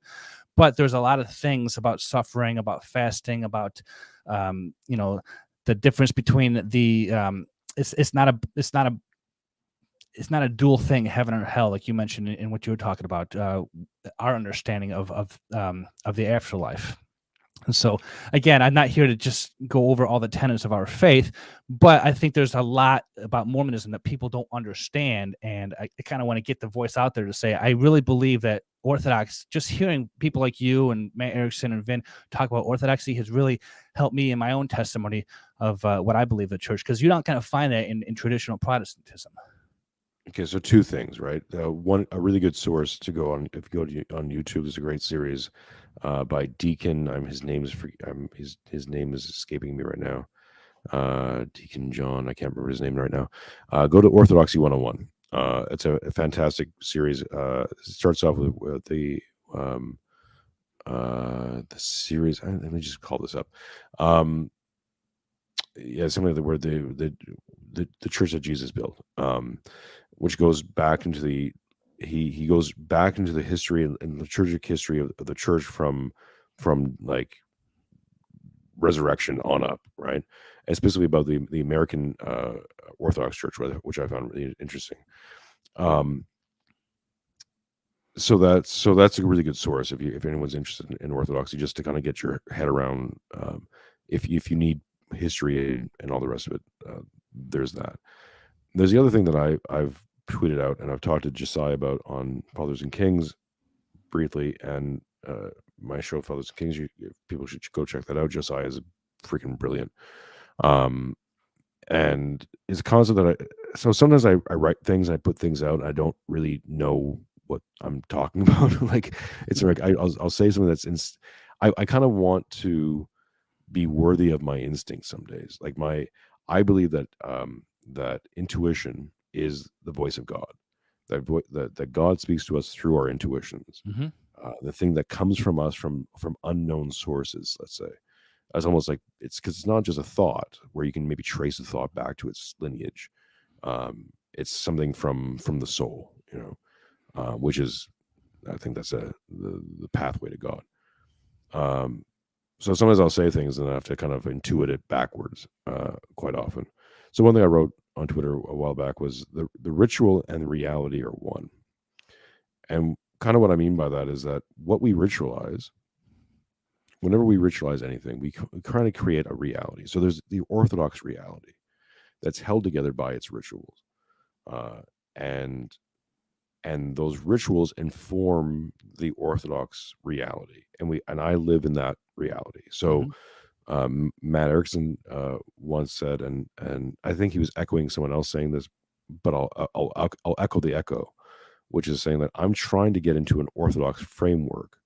But there's a lot of things about suffering, about fasting, about, the difference between the, it's not a dual thing, heaven or hell, like you mentioned in what you were talking about, our understanding of the afterlife. And so, again, I'm not here to just go over all the tenets of our faith, but I think there's a lot about Mormonism that people don't understand. And I kind of want to get the voice out there to say, I really believe that Orthodox, just hearing people like you and Matt Erickson and Vin talk about Orthodoxy has really helped me in my own testimony of what I believe the church, because you don't kind of find that in traditional Protestantism. Okay, so two things, right? One, a really good source to go on, if you go on YouTube, there's a great series by Deacon. His name is escaping me right now. Deacon John, I can't remember his name right now. Go to Orthodoxy 101. It's a fantastic series. It starts off with the series. Let me just call this up. Something like the word the church that Jesus built. Which goes back into he goes back into the history and the liturgic history of the church from like resurrection on up, right? And specifically about the American Orthodox Church, which I found really interesting. So that's a really good source if anyone's interested in Orthodoxy, just to kind of get your head around. If you need history and all the rest of it, there's that. There's the other thing that I've tweeted out and I've talked to Josiah about on Fathers and Kings briefly, and my show Fathers and Kings. People should go check that out. Josiah is freaking brilliant, and it's a concept that so sometimes I write things, I put things out, and I don't really know what I'm talking about. Like it's like I'll say something that's I kind of want to be worthy of my instincts some days. Like I believe that that intuition is the voice of God. That God speaks to us through our intuitions. Mm-hmm. The thing that comes from us from unknown sources, let's say. It's almost like it's because it's not just a thought where you can maybe trace a thought back to its lineage. It's something from the soul, which is, I think that's the pathway to God. So sometimes I'll say things and I have to kind of intuit it backwards quite often. So one thing I wrote on Twitter a while back was the ritual and the reality are one. And kind of what I mean by that is that what we ritualize, whenever we ritualize anything, we kind of create a reality. So there's the Orthodox reality that's held together by its rituals. And those rituals inform the Orthodox reality. And I live in that reality. So Matt Erickson once said, and I think he was echoing someone else saying this, but I'll echo the echo, which is saying that I'm trying to get into an Orthodox framework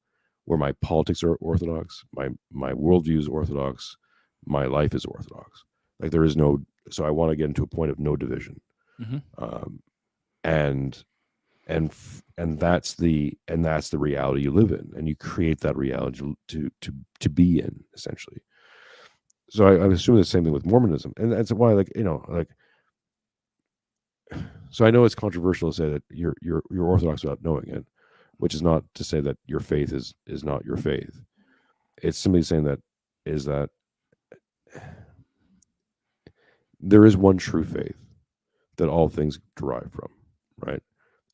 where my politics are Orthodox, my worldview is Orthodox, my life is Orthodox. Like there is no, so I want to get into a point of no division, and that's the reality you live in, and you create that reality to be in, essentially. So I assume the same thing with Mormonism, and that's why, so I know it's controversial to say that you're Orthodox without knowing it, which is not to say that your faith is not your faith. It's simply saying that there is one true faith that all things derive from, right?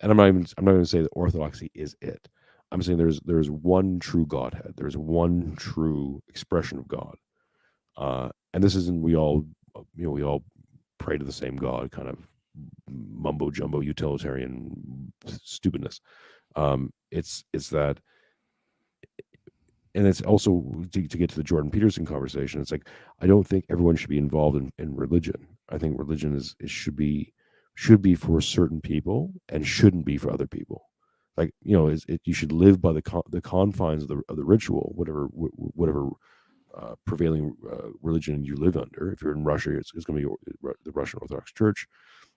And I'm not even going to say that Orthodoxy is it. I'm saying there's one true Godhead. There's one true expression of God. And this isn't we all pray to the same God, kind of mumbo jumbo utilitarian stupidness. It's that, and it's also to get to the Jordan Peterson conversation. It's like I don't think everyone should be involved in religion. I think religion should be for certain people and shouldn't be for other people. Like you should live by the confines of the ritual, whatever prevailing religion you live under. If you're in Russia, it's going to be the Russian Orthodox Church.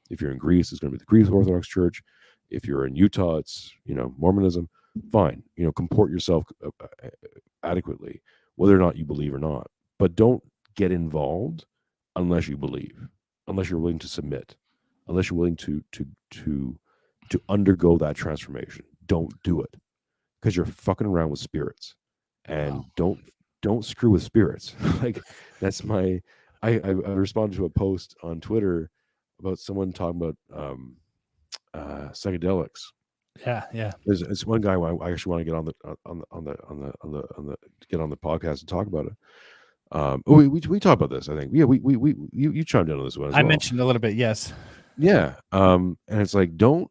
If you're in Greece, it's going to be the Greek Orthodox Church. If you're in Utah, it's Mormonism. Fine, comport yourself adequately, whether or not you believe or not. But don't get involved unless you believe, unless you're willing to submit, unless you're willing to undergo that transformation. Don't do it, because you're fucking around with spirits, and don't screw with spirits. Like, that's my. I responded to a post on Twitter about someone talking about psychedelics. Yeah. There's one guy I actually want to get get on the podcast and talk about it. We talked about this, I think. Yeah, you chimed in on this one as well. I mentioned a little bit, yes. Yeah. And it's like, don't,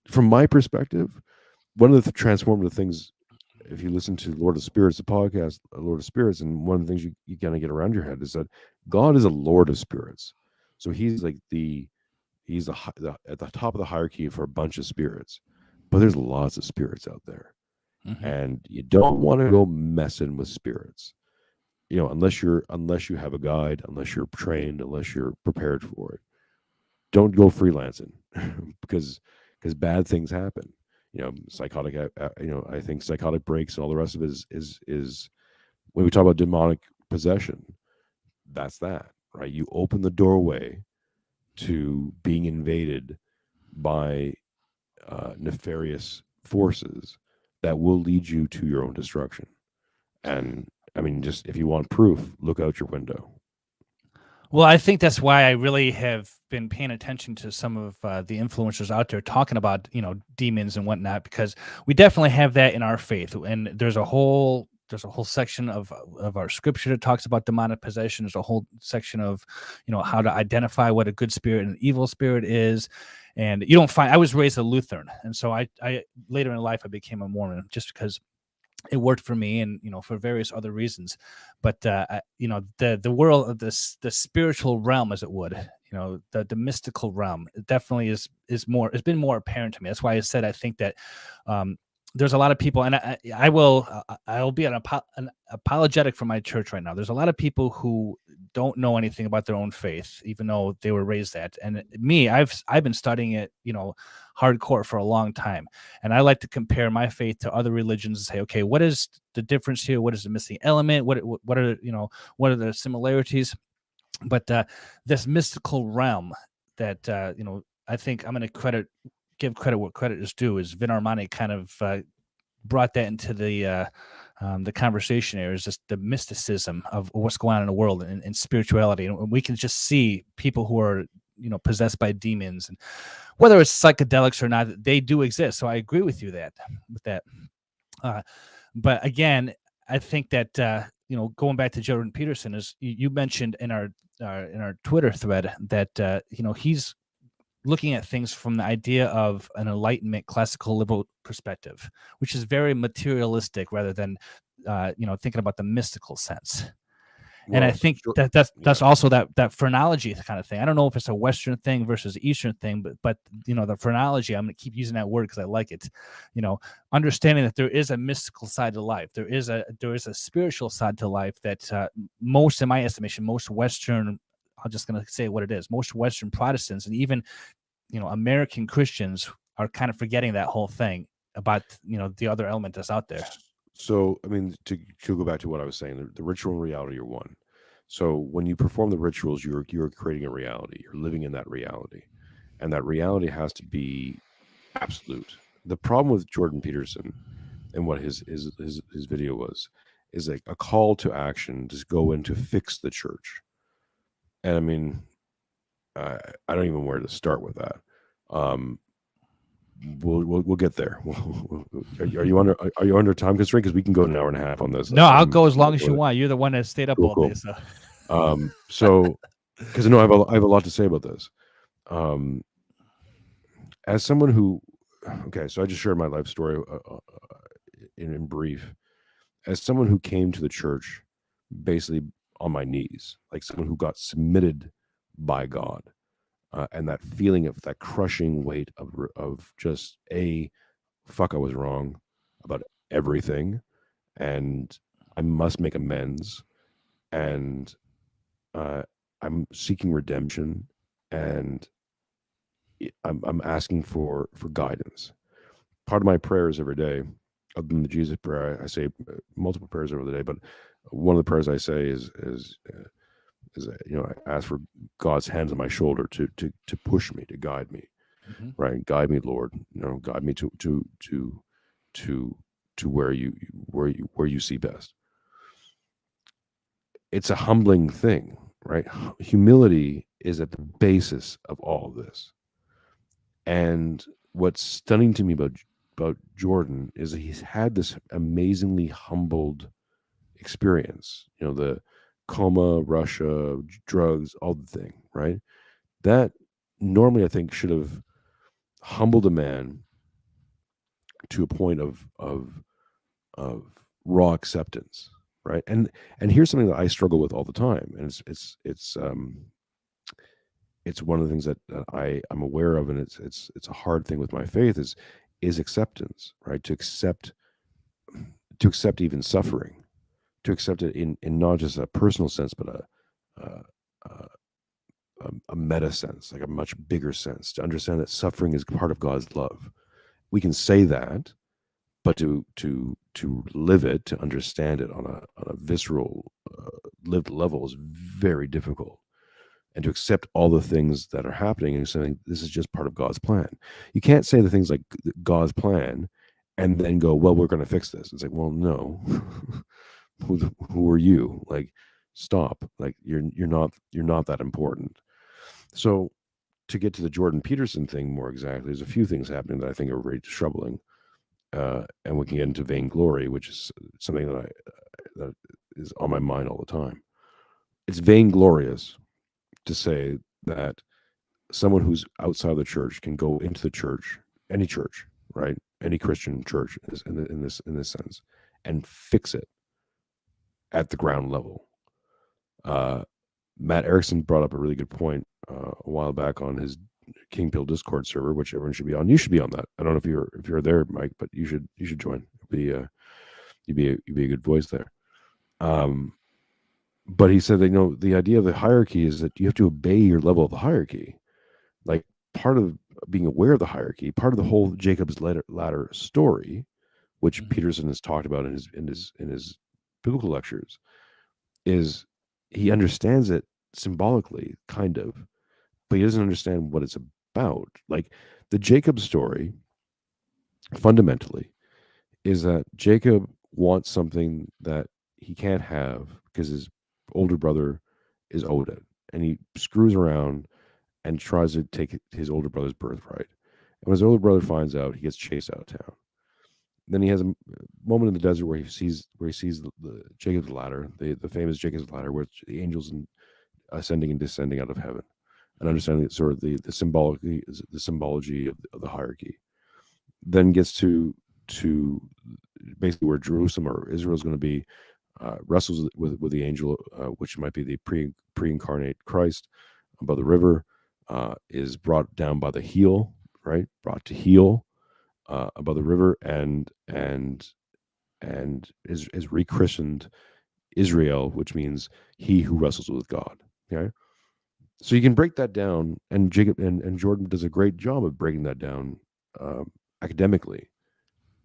from my perspective, one of the transformative things, if you listen to Lord of Spirits, the podcast, Lord of Spirits, and one of the things you kind of get around your head is that God is a Lord of Spirits. So he's like he's at the top of the hierarchy for a bunch of spirits, but there's lots of spirits out there. Mm-hmm. And you don't want to go messing with spirits, unless you have a guide, unless you're trained, unless you're prepared for it. Don't go freelancing because bad things happen. Psychotic. I think psychotic breaks and all the rest of it is when we talk about demonic possession. That's that, right? You open the doorway to being invaded by nefarious forces that will lead you to your own destruction. And I mean, just if you want proof, look out your window. Well, I think that's why I really have been paying attention to some of the influencers out there talking about, demons and whatnot, because we definitely have that in our faith. And there's a whole section of our scripture that talks about demonic possession. There's a whole section of, how to identify what a good spirit and an evil spirit is. And you don't find, I was raised a Lutheran. And so I later in life, I became a Mormon just because it worked for me, and for various other reasons. But the world of the spiritual realm, as it would, the mystical realm, it definitely is more, it's been more apparent to me. That's why I said I think that there's a lot of people, and I'll be an apologetic for my church right now. There's a lot of people who don't know anything about their own faith, even though they were raised that. And me, I've been studying it, hardcore for a long time. And I like to compare my faith to other religions and say, okay, what is the difference here? What is the missing element? What are the similarities? But this mystical realm that I think I'm going to give credit what credit is due, is Vin Armani kind of brought that into the conversation here, is just the mysticism of what's going on in the world and spirituality. And we can just see people who are, possessed by demons, and whether it's psychedelics or not, they do exist. So I agree with you with that. But again, I think that, going back to Jordan Peterson, is you mentioned in our Twitter thread that, he's looking at things from the idea of an Enlightenment classical liberal perspective, which is very materialistic rather than, thinking about the mystical sense. And I think that's also that phrenology kind of thing. I don't know if it's a Western thing versus Eastern thing, but the phrenology, I'm going to keep using that word because I like it. Understanding that there is a mystical side to life, there is a spiritual side to life that most, in my estimation, most Western, I'm just going to say what it is, most Western Protestants and even American Christians are kind of forgetting that whole thing about the other element that's out there. So, I mean, to go back to what I was saying, the ritual and reality are one. So when you perform the rituals, you're creating a reality. You're living in that reality, and that reality has to be absolute. The problem with Jordan Peterson and what his video was is like a call to action to go in to fix the church. And I mean, I don't even know where to start with that. We'll get there. Are you under time constraint? Because we can go an hour and a half on this. No, I'll go as long as you want. You're the one that stayed up all day. So, because I know I have a lot to say about this. As someone who, so I just shared my life story in brief. As someone who came to the church basically on my knees, like someone who got submitted by God. And that feeling of that crushing weight of just fuck, I was wrong about everything, and I must make amends, and I'm seeking redemption, and I'm asking for guidance. Part of my prayers every day, other than the Jesus prayer, I say multiple prayers over the day, but one of the prayers I say is I ask for God's hands on my shoulder to push me, to guide me, Mhm. right? Guide me, Lord. Guide me to where you see best. It's a humbling thing, right? Humility is at the basis of all of this. And what's stunning to me about Jordan is that he's had this amazingly humbled experience. The coma, Russia, drugs, all the thing, right? That normally I think should have humbled a man to a point of raw acceptance, right? And here's something that I struggle with all the time, and it's one of the things that I'm aware of, and it's a hard thing with my faith is acceptance, right? To accept even suffering, to accept it in not just a personal sense, but a meta sense, like a much bigger sense, to understand that suffering is part of God's love. We can say that, but to live it, to understand it on a visceral lived level is very difficult. And to accept all the things that are happening and saying this is just part of God's plan. You can't say the things like God's plan and then go, well, we're going to fix this. It's like, well, no. who are you? Like, stop. Like, you're not that important. So to get to the Jordan Peterson thing more exactly, there's a few things happening that I think are very troubling. And we can get into vainglory, which is something that is on my mind all the time. It's vainglorious to say that someone who's outside the church can go into the church, any church, right, any Christian church in this sense, and fix it at the ground level. Matt Erickson brought up a really good point a while back on his King Pill Discord server, which everyone should be on. You should be on that. I don't know if you're there, Mike, but you should join. You'd be a good voice there. But he said that the idea of the hierarchy is that you have to obey your level of the hierarchy. Like, part of being aware of the hierarchy, part of the whole Jacob's ladder story, which Peterson has talked about in his biblical lectures, is he understands it symbolically, kind of, but he doesn't understand what it's about. Like, the Jacob story, fundamentally, is that Jacob wants something that he can't have because his older brother is owed it, and he screws around and tries to take his older brother's birthright. And when his older brother finds out, he gets chased out of town. Then he has a moment in the desert where he sees the Jacob's ladder, the famous Jacob's ladder, where the angels ascending and descending out of heaven, and understanding sort of the symbology of the hierarchy. Then gets to basically where Jerusalem or Israel is going to be, wrestles with the angel, which might be the pre-incarnate Christ, above the river, is brought down by the heel, right? Brought to heel above the river, and is rechristened Israel, which means he who wrestles with God. Okay, so you can break that down, and Jacob and Jordan does a great job of breaking that down academically,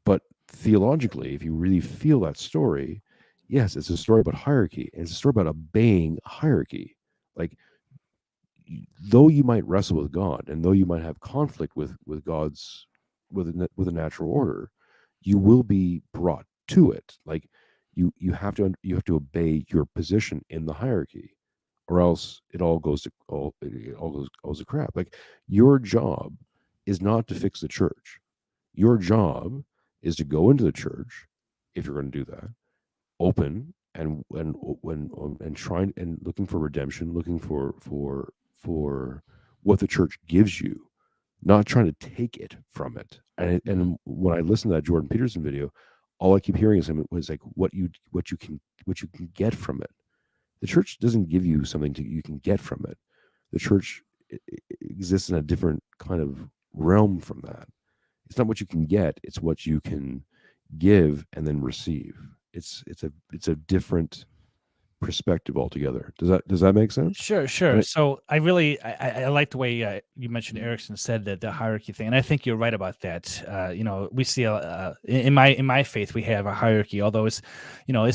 but theologically, if you really feel that story, yes, it's a story about hierarchy, and it's a story about obeying hierarchy. Like, though you might wrestle with God, and though you might have conflict with God's with a natural order, you will be brought to it. Like, you have to obey your position in the hierarchy, or else it all goes to crap. Like, your job is not to fix the church. Your job is to go into the church, if you're going to do that, open and trying and looking for redemption, looking for what the church gives you, not trying to take it from it. And when I listen to that Jordan Peterson video, all I keep hearing is him was like, what you can get from it. The church doesn't give you something you can get from it. The church exists in a different kind of realm from that. It's not what you can get; it's what you can give and then receive. It's a different perspective altogether. Does that make sense? Sure. Right. So I like the way you mentioned Erickson said that the hierarchy thing, and I think you're right about that. We see in my faith we have a hierarchy, although it's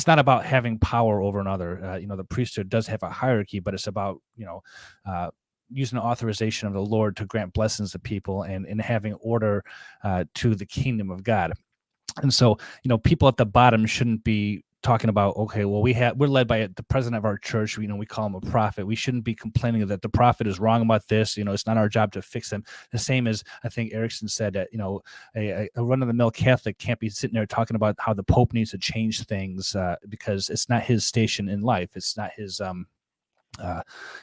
not about having power over another. The priesthood does have a hierarchy, but it's about using the authorization of the Lord to grant blessings to people and having order to the kingdom of God. And so, people at the bottom shouldn't be talking about, okay, well, we're led by the president of our church. We call him a prophet. We shouldn't be complaining that the prophet is wrong about this. It's not our job to fix them. The same as I think Erickson said that, a run-of-the-mill Catholic can't be sitting there talking about how the Pope needs to change things because it's not his station in life. It's not his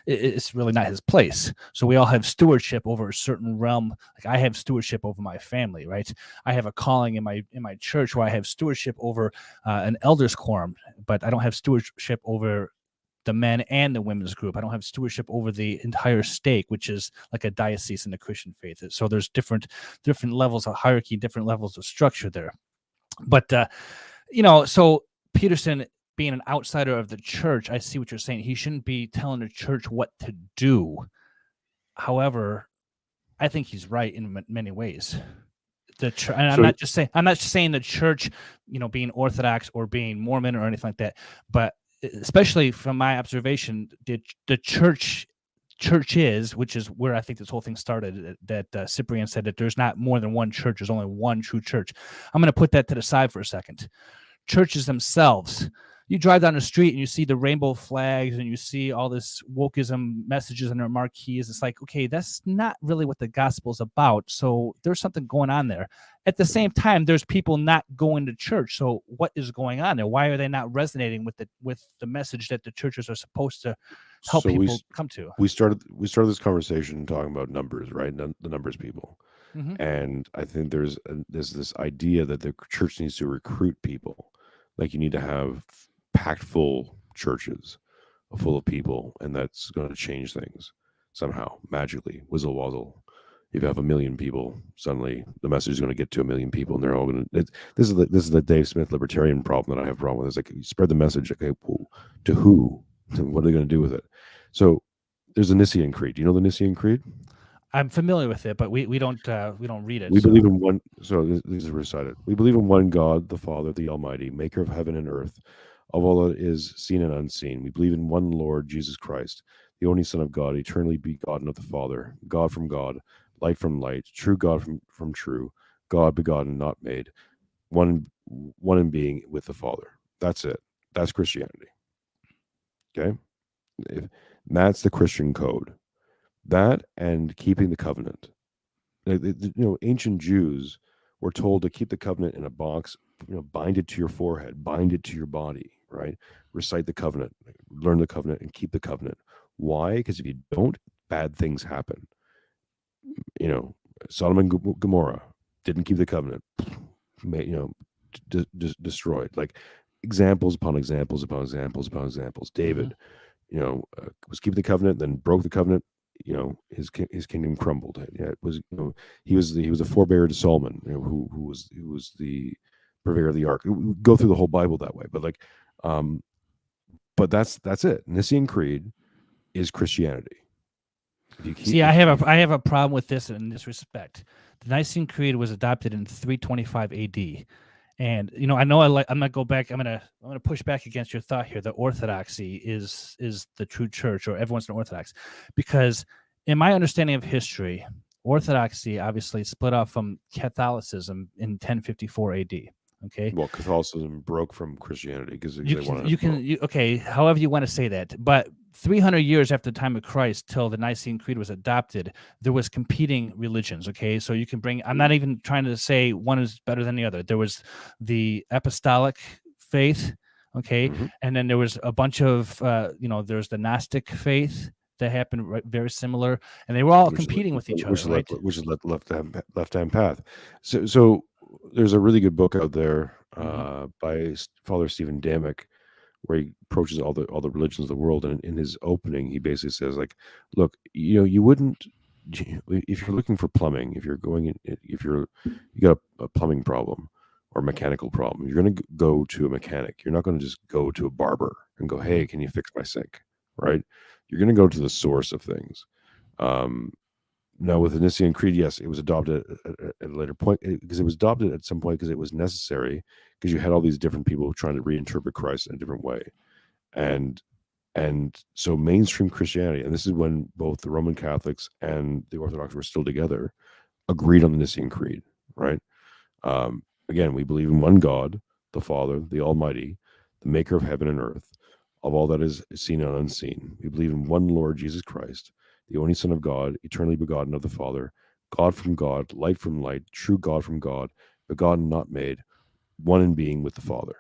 it's really not his place. So we all have stewardship over a certain realm. Like I have stewardship over my family, right? I have a calling in my church where I have stewardship over an elders quorum, but I don't have stewardship over the men and the women's group. I don't have stewardship over the entire stake, which is like a diocese in the Christian faith. So there's different levels of hierarchy, different levels of structure there. But so Peterson, being an outsider of the church, I see what you're saying. He shouldn't be telling the church what to do. However, I think he's right in many ways. I'm not just saying the church, being Orthodox or being Mormon or anything like that, but especially from my observation, the church is, which is where I think this whole thing started, that Cyprian said that there's not more than one church, there's only one true church. I'm going to put that to the side for a second. Churches themselves, you drive down the street and you see the rainbow flags and you see all this wokeism messages on their marquees. It's like, okay, that's not really what the gospel's about. So there's something going on there. At the same time, there's people not going to church. So what is going on there? Why are they not resonating with the message that the churches are supposed to help people come to? We started this conversation talking about numbers, right? The numbers people. Mm-hmm. And I think there's this idea that the church needs to recruit people. Like you need to have packed full churches full of people, and that's going to change things somehow, magically, whizzle wazzle. If you have 1 million people, suddenly the message is going to get to 1 million people, and they're all going to. This is the Dave Smith libertarian problem that I have a problem with. It's like you spread the message, okay, well, to who? What are they going to do with it? So there's a Nicene Creed. Do you know the Nicene Creed? I'm familiar with it, but we don't read it. We believe in one. So these are recited. We believe in one God, the Father, the Almighty, Maker of heaven and earth, of all that is seen and unseen. We believe in one Lord Jesus Christ, the only Son of God, eternally begotten of the Father, God from God, light from light, true God from true, God begotten, not made, one in being with the Father. That's it. That's Christianity. Okay, that's the Christian code. That and keeping the covenant. Ancient Jews were told to keep the covenant in a box, bind it to your forehead, bind it to your body, right? Recite the covenant, learn the covenant, and keep the covenant. Why? Because if you don't, bad things happen. Sodom and Gomorrah didn't keep the covenant, destroyed. Like examples upon examples upon examples upon examples. David, was keeping the covenant, then broke the covenant. His kingdom crumbled. Yeah, it was. He was a forebearer to Solomon, who was the purveyor of the ark. We go through the whole Bible that way, but that's it. Nicene Creed is Christianity. I have a problem with this in this respect. The Nicene Creed was adopted in 325 AD. And I'm gonna go back. I'm gonna push back against your thought here that Orthodoxy is the true church, or everyone's an Orthodox, because in my understanding of history, Orthodoxy obviously split off from Catholicism in 1054 AD. Okay. Well, Catholicism broke from Christianity because however you want to say that, but 300 years after the time of Christ till the Nicene Creed was adopted, there was competing religions. Okay, so you can bring. I'm not even trying to say one is better than the other. There was the apostolic faith. Okay, and then there was a bunch of there's the Gnostic faith that happened very similar, and they were all competing with each other. Right? Which is left-hand path. So there's a really good book out there by Father Stephen Damick, where he approaches all the religions of the world, and in his opening, he basically says, like, look, you wouldn't, if you're looking for plumbing, if you got a plumbing problem or mechanical problem, you're going to go to a mechanic. You're not going to just go to a barber. and go, hey, can you fix my sink? Right? You're going to go to the source of things. Now, with the Nicene Creed, yes, it was adopted at a later point, because it was adopted at some point because it was necessary, because you had all these different people trying to reinterpret Christ in a different way. And so mainstream Christianity, and this is when both the Roman Catholics and the Orthodox were still together, agreed on the Nicene Creed, right? Again, we believe in one God, the Father, the Almighty, the maker of heaven and earth, of all that is seen and unseen. We believe in one Lord Jesus Christ, the only Son of God, eternally begotten of the Father, God from God, light from light, true God from God, begotten, not made, one in being with the Father.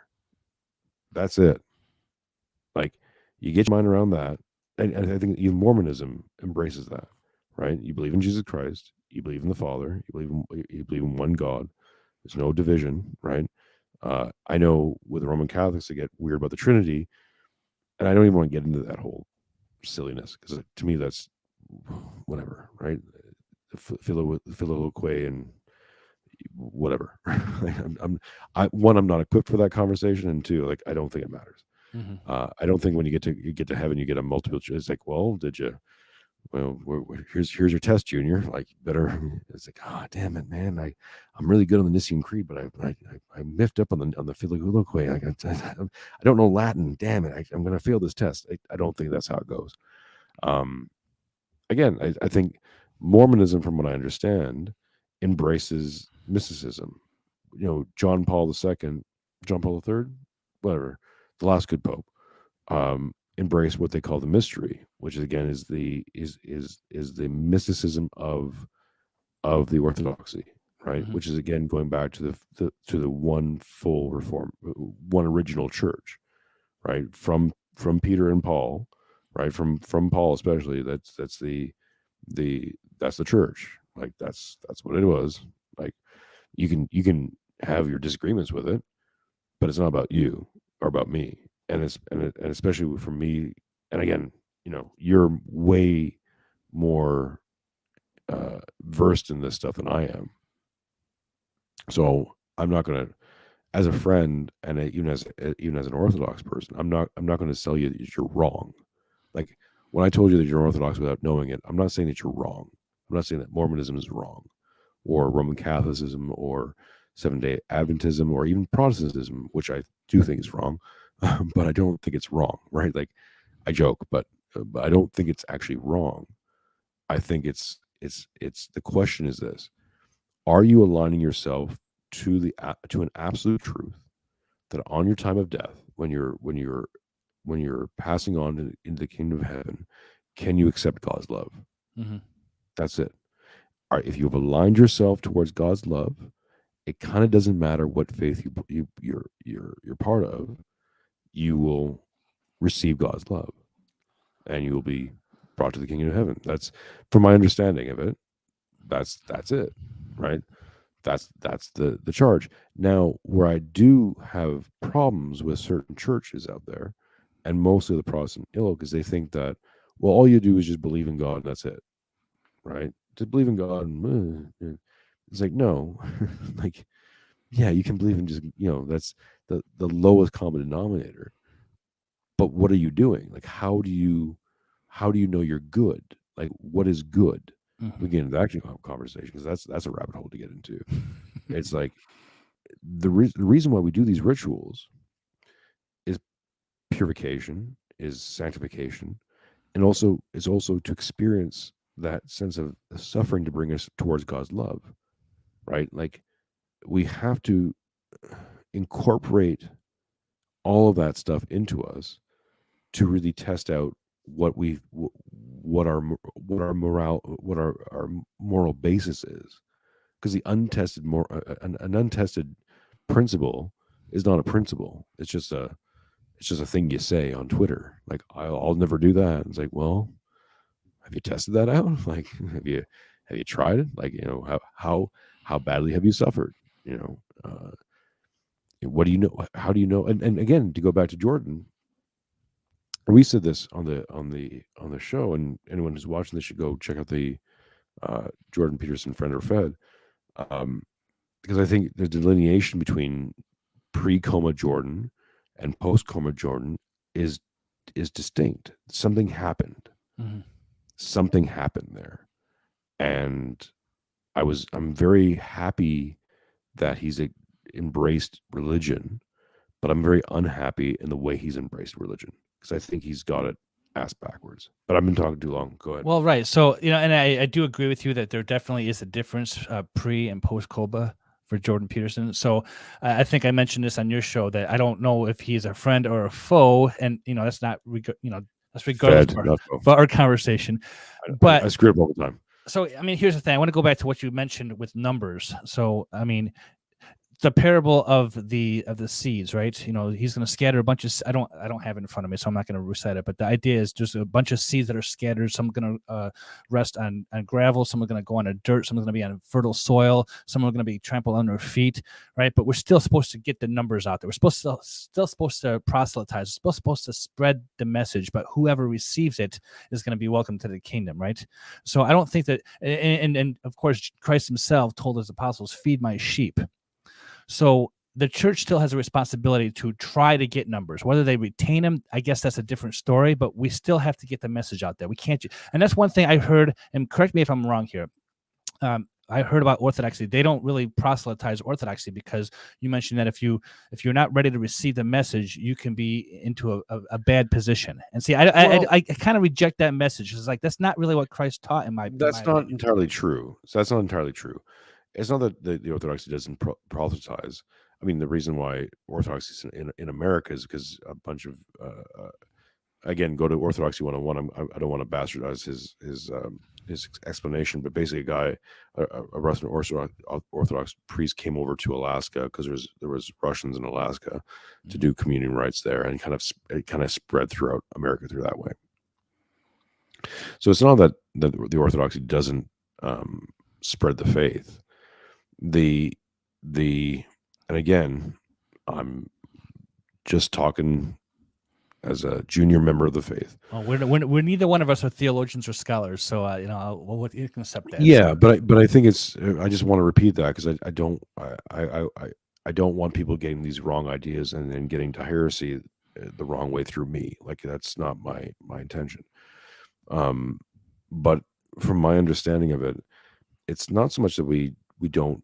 That's it. Like, you get your mind around that, and I think even Mormonism embraces that, right? You believe in Jesus Christ, you believe in the Father, you believe in one God. There's no division, right? I know with Roman Catholics they get weird about the Trinity, and I don't even want to get into that whole silliness, because to me that's whatever, right? Philoquay and whatever. Like, I'm not equipped for that conversation, and two, like, I don't think it matters. I don't think when you get to heaven you get a multiple choice. It's like, well, did you? Well, here's your test, Junior. Like, better. It's like, oh, damn it, man. I'm really good on the Nicene Creed, but I miffed up on the Philoquay. I don't know Latin. Damn it, I'm gonna fail this test. I don't think that's how it goes. Again, I think Mormonism, from what I understand, embraces mysticism. You know, John Paul II, John Paul III, whatever, the last good pope, embrace what they call the mystery, which again is the mysticism of the Orthodoxy, right? Which is again going back to the one full reform, one original church, right? From Peter and Paul, right? From Paul especially. That's the church. Like, that's what it was. Like, you can have your disagreements with it, but it's not about you or about me. And especially for me, and again, you're way more versed in this stuff than I am. So I'm not going to, as a friend, and even as an Orthodox person, I'm not going to tell you that you're wrong. Like, when I told you that you're Orthodox without knowing it, I'm not saying that you're wrong. I'm not saying that Mormonism is wrong, or Roman Catholicism, or Seventh-day Adventism, or even Protestantism, which I do think is wrong, but I don't think it's wrong, right? Like, I joke, but I don't think it's actually wrong. I think it's the question is this: are you aligning yourself to an absolute truth that on your time of death, when you're passing on into the kingdom of heaven, can you accept God's love? That's it. All right, if you've aligned yourself towards God's love, it kind of doesn't matter what faith you're part of. You will receive God's love, and you will be brought to the kingdom of heaven. That's, from my understanding of it, that's it, right? That's the charge. Now, where I do have problems with certain churches out there, and mostly the Protestant ilk, is they think that, well, all you do is just believe in God and that's it, right? Just believe in God, and it's like, no. Like, yeah, you can believe in just, that's the lowest common denominator. But what are you doing? Like, how do you know you're good? Like, what is good? We get into that conversation, because that's a rabbit hole to get into. It's like, the reason why we do these rituals is purification, is sanctification, and also to experience that sense of suffering to bring us towards God's love, right? Like, we have to incorporate all of that stuff into us to really test out what our moral basis is, because an untested principle is not a principle. It's just a thing you say on Twitter. Like, I'll never do that. It's like, well, have you tested that out? Like, have you tried it? Like, how badly have you suffered? What do you know? How do you know? And again, to go back to Jordan, we said this on the show, and anyone who's watching this should go check out the Jordan Peterson Friend or Fed, because I think the delineation between pre-coma Jordan and post-coma Jordan is distinct. Something happened. Mm-hmm. Something happened there, and I'm very happy that he's embraced religion, but I'm very unhappy in the way he's embraced religion, because I think he's got it ass backwards. But I've been talking too long. Go ahead. Well, right. So, and I do agree with you that there definitely is a difference pre and post Koba for Jordan Peterson. So I think I mentioned this on your show that I don't know if he's a friend or a foe, and that's not that's regardless for our conversation. But I screw up all the time. So I mean, here's the thing. I want to go back to what you mentioned with numbers. So I mean, the parable of the seeds, right? He's going to scatter a bunch of. I don't have it in front of me, so I'm not going to recite it. But the idea is just a bunch of seeds that are scattered. Some are going to rest on gravel. Some are going to go on a dirt. Some are going to be on fertile soil. Some are going to be trampled under feet, right? But we're still supposed to get the numbers out there. We're still supposed to proselytize. We're supposed to spread the message. But whoever receives it is going to be welcome to the kingdom, right? So I don't think that. And of course, Christ Himself told His apostles, "Feed my sheep." So the church still has a responsibility to try to get numbers. Whether they retain them, I guess that's a different story, but we still have to get the message out there. We can't, and that's one thing I heard, and correct me if I'm wrong here. I heard about Orthodoxy. They don't really proselytize Orthodoxy because you mentioned that if you're not ready to receive the message, you can be into a bad position. And see, I kind of reject that message. It's like, that's not really what Christ taught in my That's not opinion. entirely true. So that's not entirely true. It's not that the Orthodoxy doesn't proselytize. I mean, the reason why Orthodoxy is in America is because a bunch of again, go to Orthodoxy 101. I don't want to bastardize his explanation, but basically, a Russian Orthodox priest came over to Alaska because there was Russians in Alaska to do communion rites there, and it kind of spread throughout America through that way. So it's not that the Orthodoxy doesn't spread the faith. And again, I'm just talking as a junior member of the faith. Well, we're neither one of us are theologians or scholars, so you can accept that. Yeah, so. but I think it's. I just want to repeat that because I don't want people getting these wrong ideas and then getting to heresy the wrong way through me. Like, that's not my intention. But from my understanding of it, it's not so much that we don't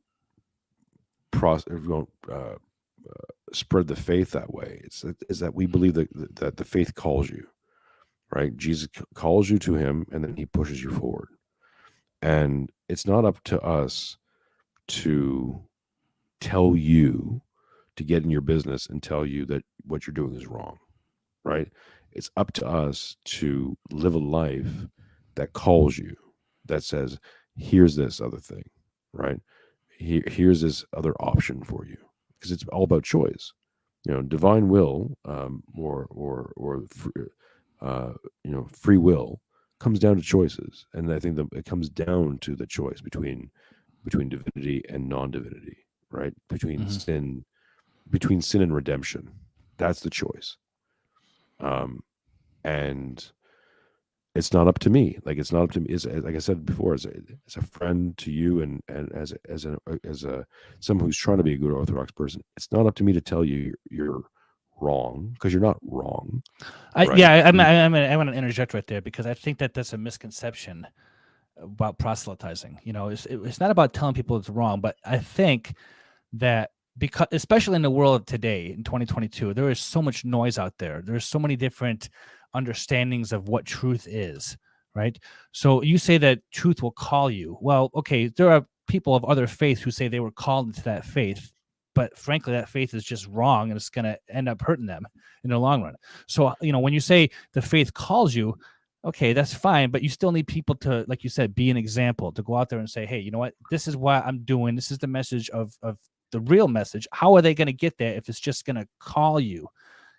spread the faith that way. It's that we believe that the faith calls you, right? Jesus calls you to Him, and then He pushes you forward. And it's not up to us to tell you to get in your business and tell you that what you're doing is wrong, right? It's up to us to live a life that calls you, that says, here's this other thing, right? Here's this other option for you, because it's all about choice. Divine will, free will comes down to choices, and I think that it comes down to the choice between divinity and non-divinity, right? Between sin and redemption. That's the choice. And it's not up to me. Like, it's not up to me. Like I said before, as a friend to you, and as someone who's trying to be a good Orthodox person, it's not up to me to tell you you're wrong, because you're not wrong. Right? I want to interject right there, because I think that that's a misconception about proselytizing. It's not about telling people it's wrong, but I think that, because especially in the world of today, in 2022, there is so much noise out there. There's so many different understandings of what truth is, right? So you say that truth will call you. Well, okay, there are people of other faiths who say they were called into that faith, but frankly, that faith is just wrong, and it's going to end up hurting them in the long run. So, when you say the faith calls you, okay, that's fine, but you still need people to, like you said, be an example, to go out there and say, hey, you know what, this is what I'm doing. This is the message of the real message. How are they going to get there if it's just going to call you?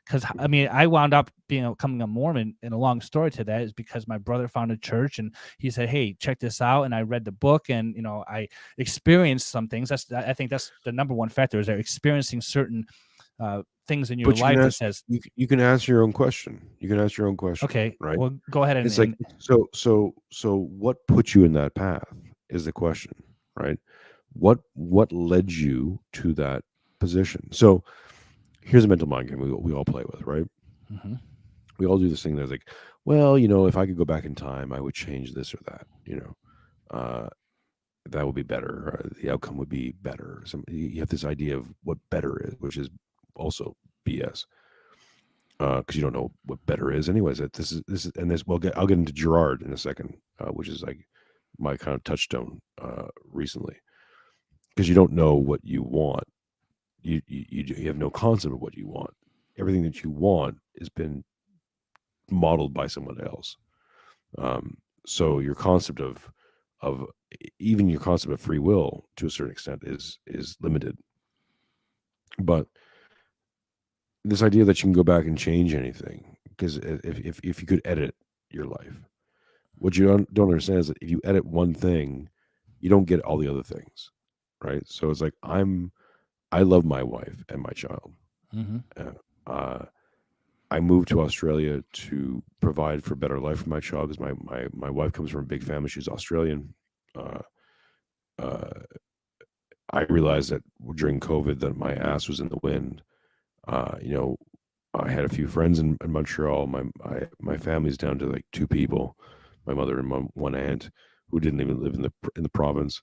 Because I mean, I wound up becoming a Mormon, and a long story to that is because my brother found a church, and he said, hey, check this out. And I read the book, and I experienced some things. I think that's the number one factor, is they're experiencing certain things in your life that says you can answer your own question. You can ask your own question. Okay, right? Well, go ahead. It's like, so what put you in that path is the question, right? What led you to that position? So here's a mental mind game we all play with, right? we all do this thing that's like, well, you know, if I could go back in time, I would change this or that. You know, that would be better. The outcome would be better. You have this idea of what better is, which is also BS. Because you don't know what better is, anyways. This is, and this. I'll get into Gerard in a second, which is like my kind of touchstone recently, because you don't know what you want. You have no concept of what you want. Everything that you want has been modeled by someone else. So your concept of even your concept of free will, to a certain extent, is limited. But this idea that you can go back and change anything, because if you could edit your life, what you don't understand is that if you edit one thing, you don't get all the other things, right? So it's like I love my wife and my child. I moved to Australia to provide for a better life for my child, because my wife comes from a big family. She's Australian. I realized that during COVID that my ass was in the wind. You know, I had a few friends in Montreal. My family's down to like 2 people, my mother and one aunt, who didn't even live in the province.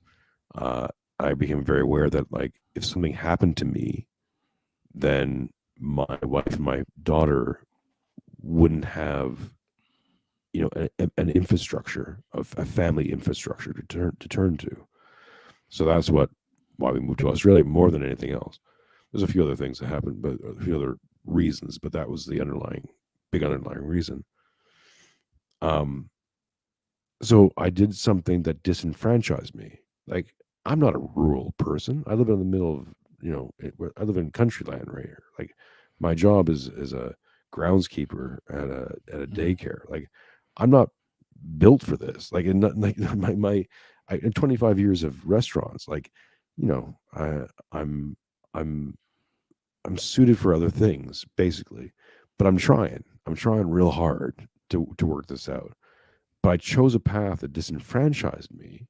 I became very aware that, like, if something happened to me, then my wife and my daughter wouldn't have, you know, an infrastructure, of a family infrastructure to turn to. So that's why we moved to Australia more than anything else. There's a few other things that happened, but a few other reasons, but that was the big underlying reason. So I did something that disenfranchised me. Like, I'm not a rural person. I live in the middle of, you know, I live in country land right here. Like, my job is a groundskeeper at a daycare. Like, I'm not built for this. Like, in 25 years of restaurants, like, you know, I'm suited for other things, basically. But I'm trying real hard to work this out. But I chose a path that disenfranchised me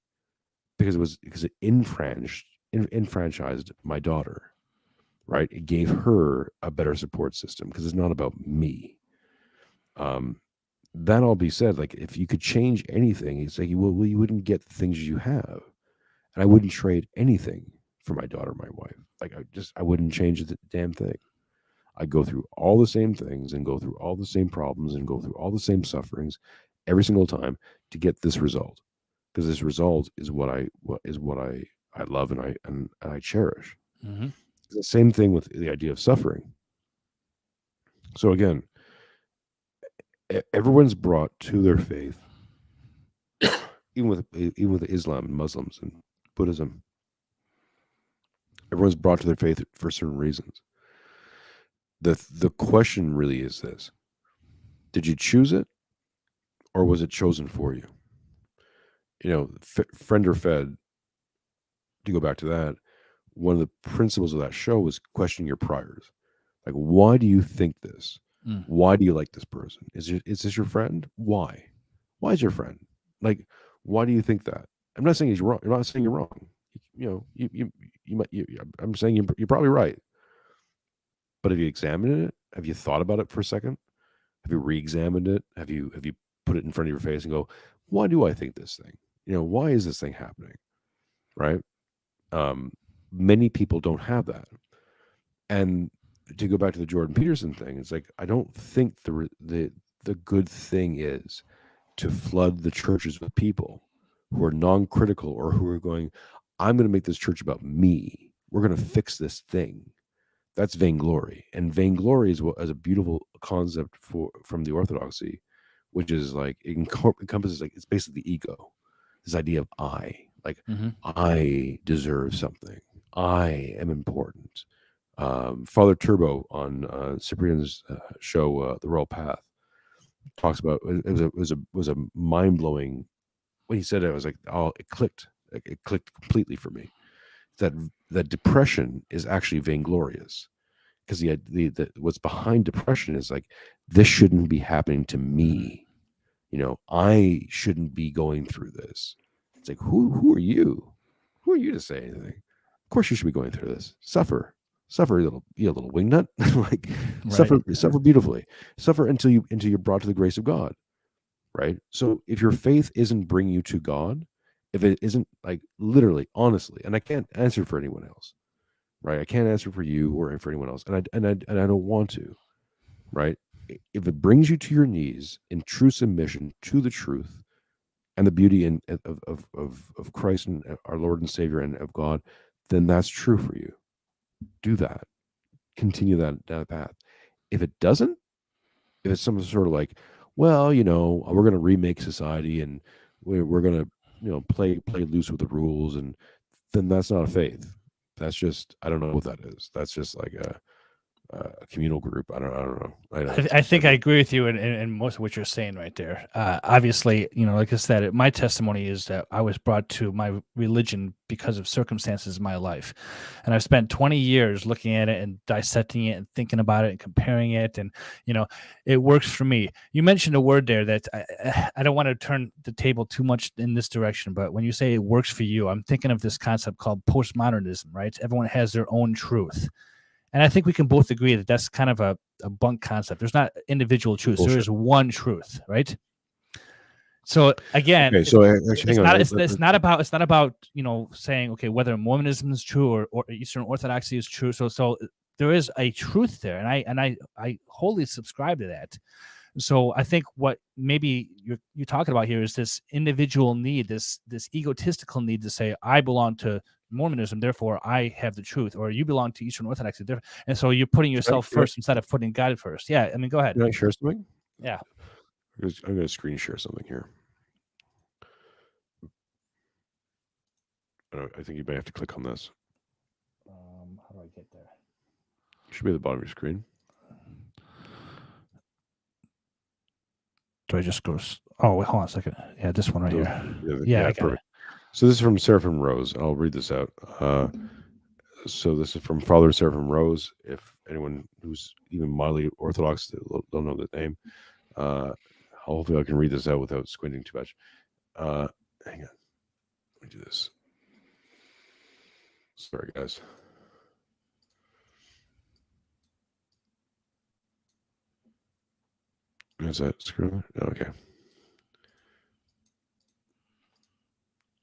because it enfranchised my daughter, right? It gave her a better support system, because it's not about me. That all be said, like, if you could change anything, it's like, well, you wouldn't get the things you have. And I wouldn't trade anything for my daughter, my wife. Like, I wouldn't change the damn thing. I go through all the same things and go through all the same problems and go through all the same sufferings every single time to get this result, because this result is what I love and I cherish. It's the same thing with the idea of suffering. So again, everyone's brought to their faith, even with Islam and Muslims and Buddhism. Everyone's brought to their faith for certain reasons. The question really is this: did you choose it, or was it chosen for you? You know, Friend or Fed, to go back to that, one of the principles of that show was questioning your priors. Like, why do you think this? Why do you like this person? Is this your friend? Why? Why is your friend? Like, why do you think that? I'm not saying he's wrong. I'm not saying you're wrong. You know, you might. I'm saying you're probably right. But have you examined it? Have you thought about it for a second? Have you re-examined it? Have you put it in front of your face and go, why do I think this thing? You know, why is this thing happening? Right? Many people don't have that. And to go back to the Jordan Peterson thing, it's like, I don't think the good thing is to flood the churches with people who are non-critical, or who are going, I'm going to make this church about me. We're going to fix this thing. That's vainglory. And vainglory is a beautiful concept from the Orthodoxy, which is like, it encompasses, like, it's basically the ego. This idea of I, like, I deserve something. I am important. Father Turbo on Cyprian's show, The Royal Path, talks about, it was a mind-blowing, when he said it, I was like, oh, it clicked completely for me, that depression is actually vainglorious, because the what's behind depression is like, this shouldn't be happening to me. You know, I shouldn't be going through this. It's like, who are you? Who are you to say anything? Of course you should be going through this. Suffer. Suffer a little, you a little wingnut. Like Right. suffer beautifully. Suffer until you're brought to the grace of God. Right. So if your faith isn't bringing you to God, if it isn't like literally, honestly, and I can't answer for anyone else, right? I can't answer for you or for anyone else, and I don't want to, right? If it brings you to your knees in true submission to the truth and the beauty of Christ and our Lord and Savior and of God, then that's true for you. Do that. Continue that path. If it doesn't, if it's some sort of like, well, we're going to remake society and we're going to, play loose with the rules, and then that's not a faith. That's just, I don't know what that is. That's just like a communal group. I don't know. I think I agree with you in most of what you're saying right there. Obviously, like I said, my testimony is that I was brought to my religion because of circumstances in my life. And I've spent 20 years looking at it and dissecting it and thinking about it and comparing it. And, it works for me. You mentioned a word there that I don't want to turn the table too much in this direction, but when you say it works for you, I'm thinking of this concept called postmodernism, right? Everyone has their own truth. And I think we can both agree that that's kind of a bunk concept. There's not individual truths. Bullshit. There is one truth, right? So again, okay, so actually, it's not about saying, okay, whether Mormonism is true or Eastern Orthodoxy is true. So there is a truth there, and I wholly subscribe to that. So I think what maybe you're talking about here is this individual need, this egotistical need to say, I belong to Mormonism, therefore I have the truth, or you belong to Eastern Orthodoxy, and so you're putting yourself first instead of putting God first. Yeah, I mean, go ahead. Can I share something? Yeah, I'm going to screen share something here. I think you may have to click on this. How do I get there? It should be at the bottom of your screen. Do I just go? Oh, wait, hold on a second. Yeah, this one right here. Yeah, I got it. So this is from Seraphim Rose. I'll read this out. So this is from Father Seraphim Rose. If anyone who's even mildly Orthodox, they'll know the name. Hopefully I can read this out without squinting too much. Hang on. Let me do this. Sorry, guys. Is that screw? Okay.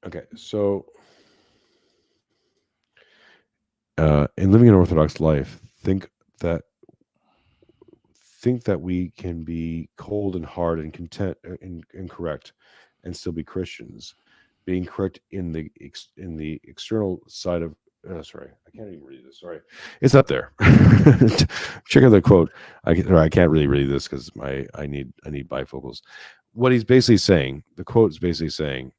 Okay, so in living an Orthodox life, think that we can be cold and hard and content and incorrect and still be Christians. Being correct in the external side of sorry, I can't even read this. Sorry, it's up there. Check out the quote. I can't really read this because I need bifocals. What he's basically saying, the quote is basically saying,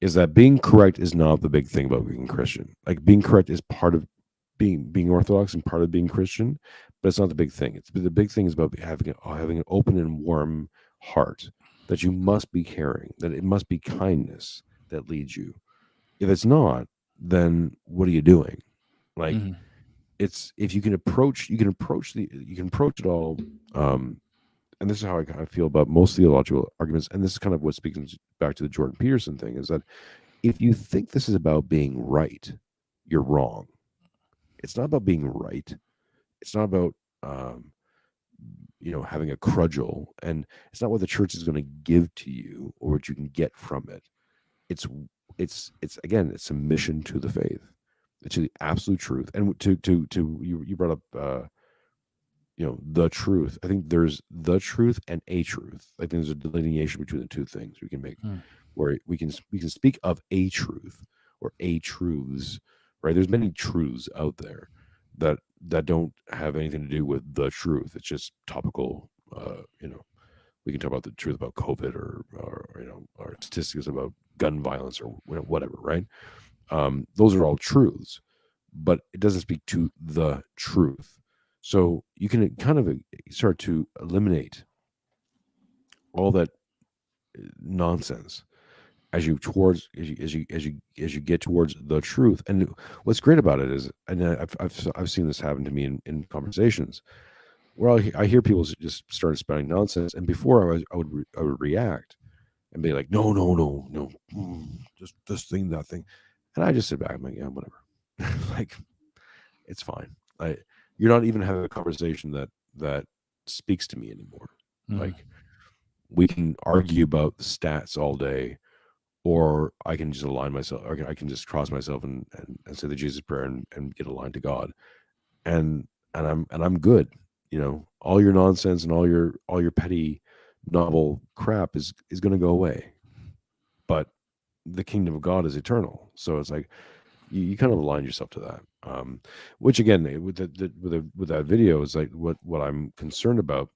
is that being correct is not the big thing about being Christian. Like being correct is part of being Orthodox and part of being Christian, but it's not the big thing. The big thing is about having an open and warm heart that you must be carrying. That it must be kindness that leads you. If it's not, then what are you doing? Like it's if you can approach it all. And this is how I feel about most theological arguments. And this is kind of what speaks back to the Jordan Peterson thing, is that if you think this is about being right, you're wrong. It's not about being right. It's not about, having a crudgel, and it's not what the church is going to give to you or what you can get from it. It's again, it's submission to the faith, to the absolute truth. And to you brought up, the truth. I think there's the truth and a truth. I think there's a delineation between the two things we can make, where we can speak of a truth or a truths, right? There's many truths out there that don't have anything to do with the truth. It's just topical. We can talk about the truth about COVID or statistics about gun violence or whatever, right? Those are all truths, but it doesn't speak to the truth. So you can kind of start to eliminate all that nonsense as you get towards the truth. And what's great about it is, and I've seen this happen to me in conversations where I hear people just start spouting nonsense, and before I would react and be like, no, just this thing, that thing, and I just sit back and I'm like, yeah, whatever. Like, it's fine. You're not even having a conversation that speaks to me anymore. Like, we can argue about the stats all day, or I can just align myself, or I can just cross myself and say the Jesus prayer and get aligned to God, and I'm good. All your nonsense and all your petty novel crap is going to go away, but the kingdom of God is eternal. So it's like you kind of align yourself to that. Which again, with that video is like what I'm concerned about,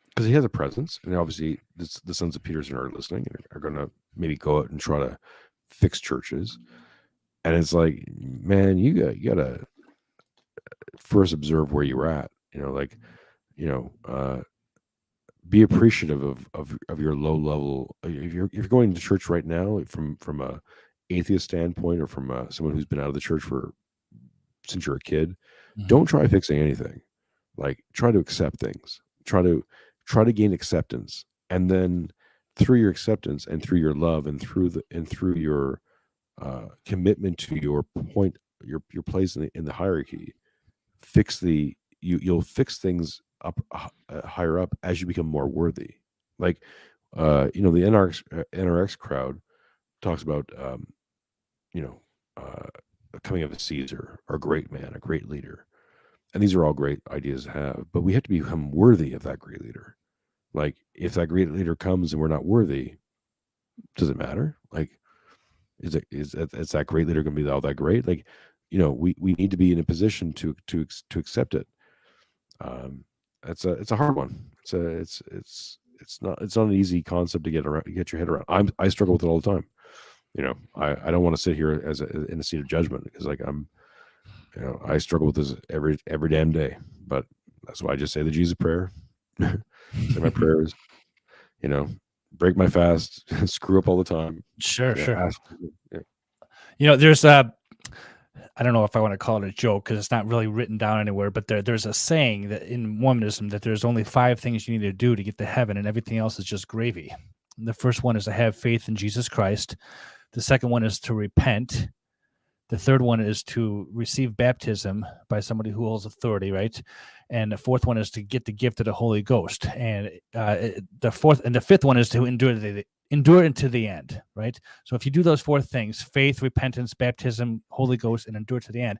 because he has a presence, and obviously the sons of Peterson are listening and are going to maybe go out and try to fix churches. And it's like, man, you got to first observe where you're at. Be appreciative of your low level. If you're going to church right now from a atheist standpoint, or from someone who's been out of the church since you're a kid, don't try fixing anything. Like, try to accept things. Try to gain acceptance, and then through your acceptance and through your love and through your commitment to your point, your place in the hierarchy, you'll fix things up higher up as you become more worthy. Like, the NRX crowd talks about coming of a Caesar, or a great man, a great leader. And these are all great ideas to have, but we have to become worthy of that great leader. Like, if that great leader comes and we're not worthy, does it matter? Like, is that great leader going to be all that great? Like, we need to be in a position to accept it. It's a hard one. It's not an easy concept to get your head around. I struggle with it all the time. I don't want to sit here in a seat of judgment, because like I struggle with this every damn day. But that's why I just say the Jesus prayer, say my prayers, break my fast, screw up all the time. Sure. Yeah. There's I don't know if I want to call it a joke, because it's not really written down anywhere, but there's a saying that in Mormonism that there's only 5 things you need to do to get to heaven, and everything else is just gravy. And the first one is to have faith in Jesus Christ. The second one is to repent. The third one is to receive baptism by somebody who holds authority, right? And the fourth one is to get the gift of the Holy Ghost. And the fifth one is to endure into the end, right? So if you do those 4 things, faith, repentance, baptism, Holy Ghost, and endure to the end,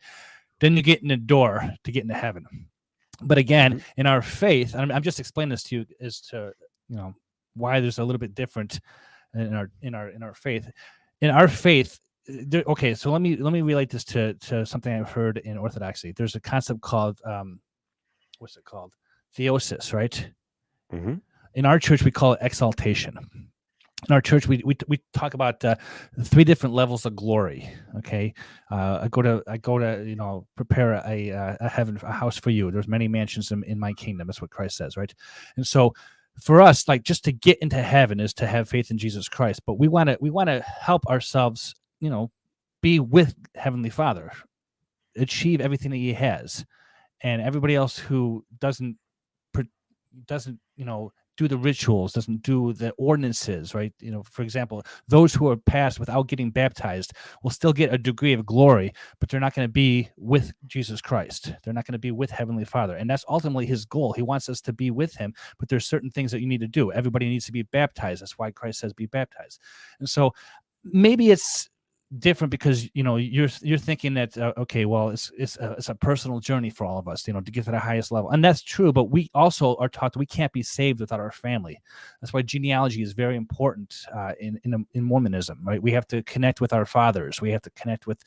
then you get in the door to get into heaven. But again, in our faith, and I'm just explaining this to you as to why there's a little bit different in our faith. In our faith, okay, so let me relate this to something I've heard in Orthodoxy. There's a concept called what's it called? Theosis, right? Mm-hmm. In our church, we call it exaltation. In our church, we talk about 3 different levels of glory. Okay, I go to prepare a house for you. There's many mansions in my kingdom. That's what Christ says, right? And so, for us, like, just to get into heaven is to have faith in Jesus Christ. But we want to help ourselves, be with Heavenly Father, achieve everything that He has, and everybody else who doesn't do the rituals, doesn't do the ordinances, right? For example, those who are passed without getting baptized will still get a degree of glory, but they're not going to be with Jesus Christ. They're not going to be with Heavenly Father. And that's ultimately His goal. He wants us to be with Him, but there's certain things that you need to do. Everybody needs to be baptized. That's why Christ says be baptized. And so maybe it's different because you're thinking that okay, well, it's a personal journey for all of us, to get to the highest level, and that's true. But we also are taught that we can't be saved without our family. That's why genealogy is very important in Mormonism, right? We have to connect with our fathers. We have to connect with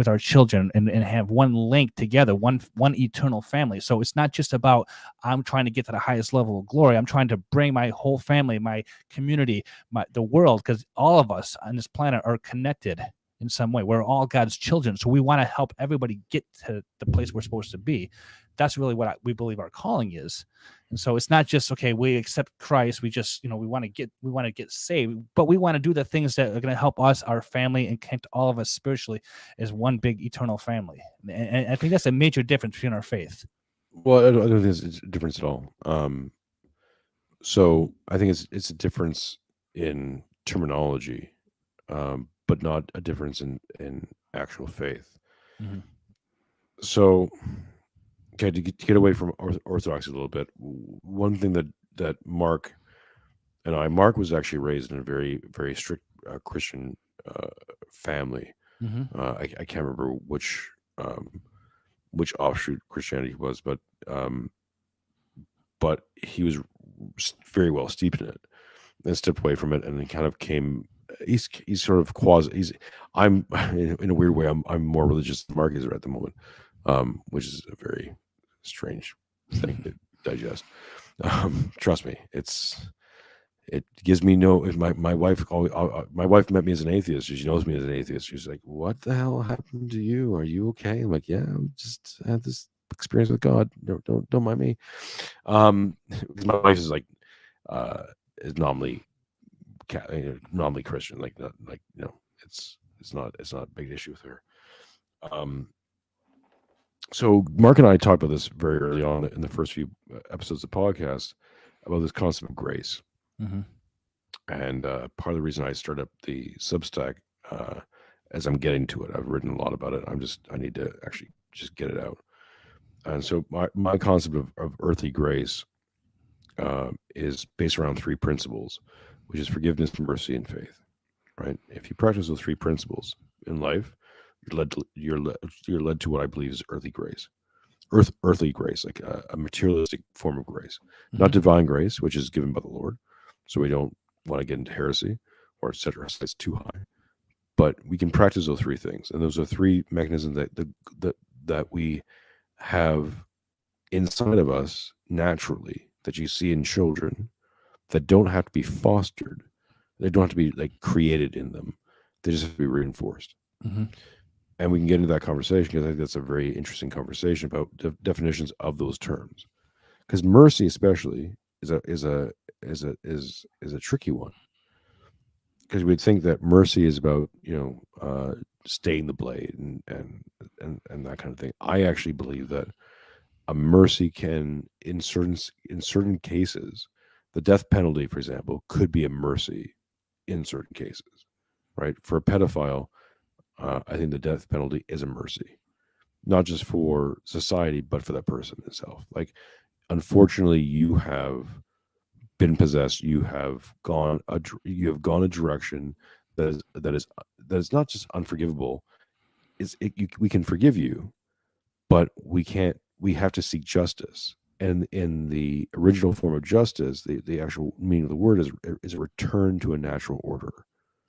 our children and have one link together, one eternal family. So it's not just about I'm trying to get to the highest level of glory. I'm trying to bring my whole family, my community, the world, because all of us on this planet are connected in some way. We're all God's children. So we want to help everybody get to the place we're supposed to be. That's really what we believe our calling is. And so it's not just, okay, we accept Christ. We just, we want to get saved, but we want to do the things that are going to help us, our family, and connect all of us spiritually as one big eternal family. And I think that's a major difference between our faith. Well, I don't think it's a difference at all. So I think it's a difference in terminology, but not a difference in actual faith. Mm-hmm. So, okay, to get away from Orthodoxy a little bit, one thing that Mark was actually raised in a very, very strict Christian family. Mm-hmm. I can't remember which offshoot Christianity he was, but he was very well steeped in it and stepped away from it, and then kind of came. He's sort of I'm in a weird way. I'm more religious than Mark is at the moment, which is a very strange thing to digest. Trust me, it gives me no. My wife my wife met me as an atheist. She knows me as an atheist. She's like, "What the hell happened to you? Are you okay?" I'm like, "Yeah, I just had this experience with God. Don't mind me." Because my wife is like is nominally Christian, like not like it's not a big issue with her. So Mark and I talked about this very early on in the first few episodes of the podcast about this concept of grace. Mm-hmm. And part of the reason I started up the Substack, as I'm getting to it, I've written a lot about it. I need to actually just get it out. And so my concept of earthly grace is based around three principles, which is forgiveness, mercy, and faith. Right? If you practice those three principles in life, you're led to what I believe is earthly grace. Earthly grace, like a materialistic form of grace, not divine grace, which is given by the Lord. So we don't want to get into heresy or set our sights too high. But we can practice those three things, and those are three mechanisms that we have inside of us naturally, that you see in children, that don't have to be fostered. They don't have to be like created in them. They just have to be reinforced. Mm-hmm. And we can get into that conversation because I think that's a very interesting conversation about definitions of those terms. Because mercy, especially, is a tricky one. Because we'd think that mercy is about staying the blade and that kind of thing. I actually believe that a mercy can, in certain cases, the death penalty, for example, could be a mercy in certain cases, right? For a pedophile, I think the death penalty is a mercy, not just for society, but for that person itself. Like, unfortunately, you have been possessed. You have gone a direction that is not just unforgivable. We can forgive you, but we can't. We have to seek justice. And in the original form of justice, the actual meaning of the word is a return to a natural order,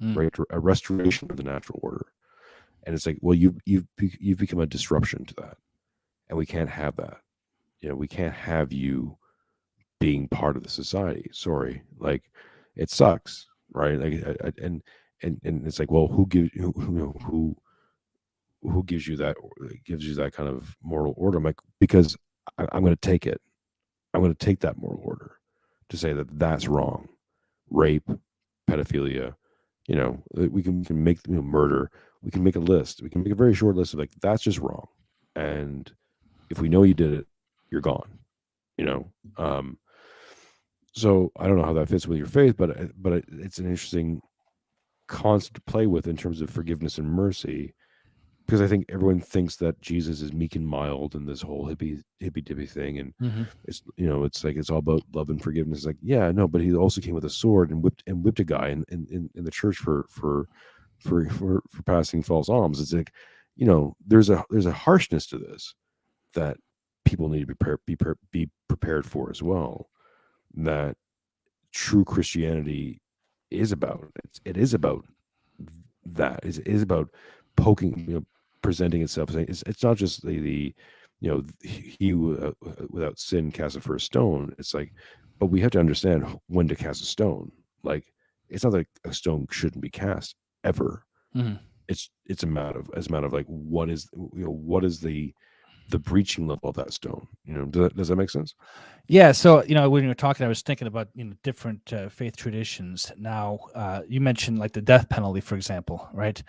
right? A restoration of the natural order. And it's like, well, you've become a disruption to that, and we can't have that. We can't have you being part of the society. Sorry, like, it sucks, right? Like, and it's like, well, who gives you that kind of moral order? I'm like, because I'm going to take it. I'm going to take that moral order to say that that's wrong. Rape, pedophilia, we can make murder. We can make a list. We can make a very short list of like, that's just wrong. And if we know you did it, you're gone. So I don't know how that fits with your faith, but it's an interesting concept to play with in terms of forgiveness and mercy, because I think everyone thinks that Jesus is meek and mild and this whole hippy dippy thing, and it's it's like it's all about love and forgiveness. It's like, yeah, no, but he also came with a sword and whipped a guy in the church for passing false alms. It's like, there's a harshness to this that people need to be prepared for as well. That true Christianity is about. It is about that. It is about poking, presenting itself. It's not just the he without sin cast the first stone. It's like, but we have to understand when to cast a stone. Like, it's not that a stone shouldn't be cast ever. It's a matter of like, what is the breaching level of that stone. Does that make sense? Yeah. So, when you were talking, I was thinking about, different faith traditions. Now, you mentioned like the death penalty, for example, right?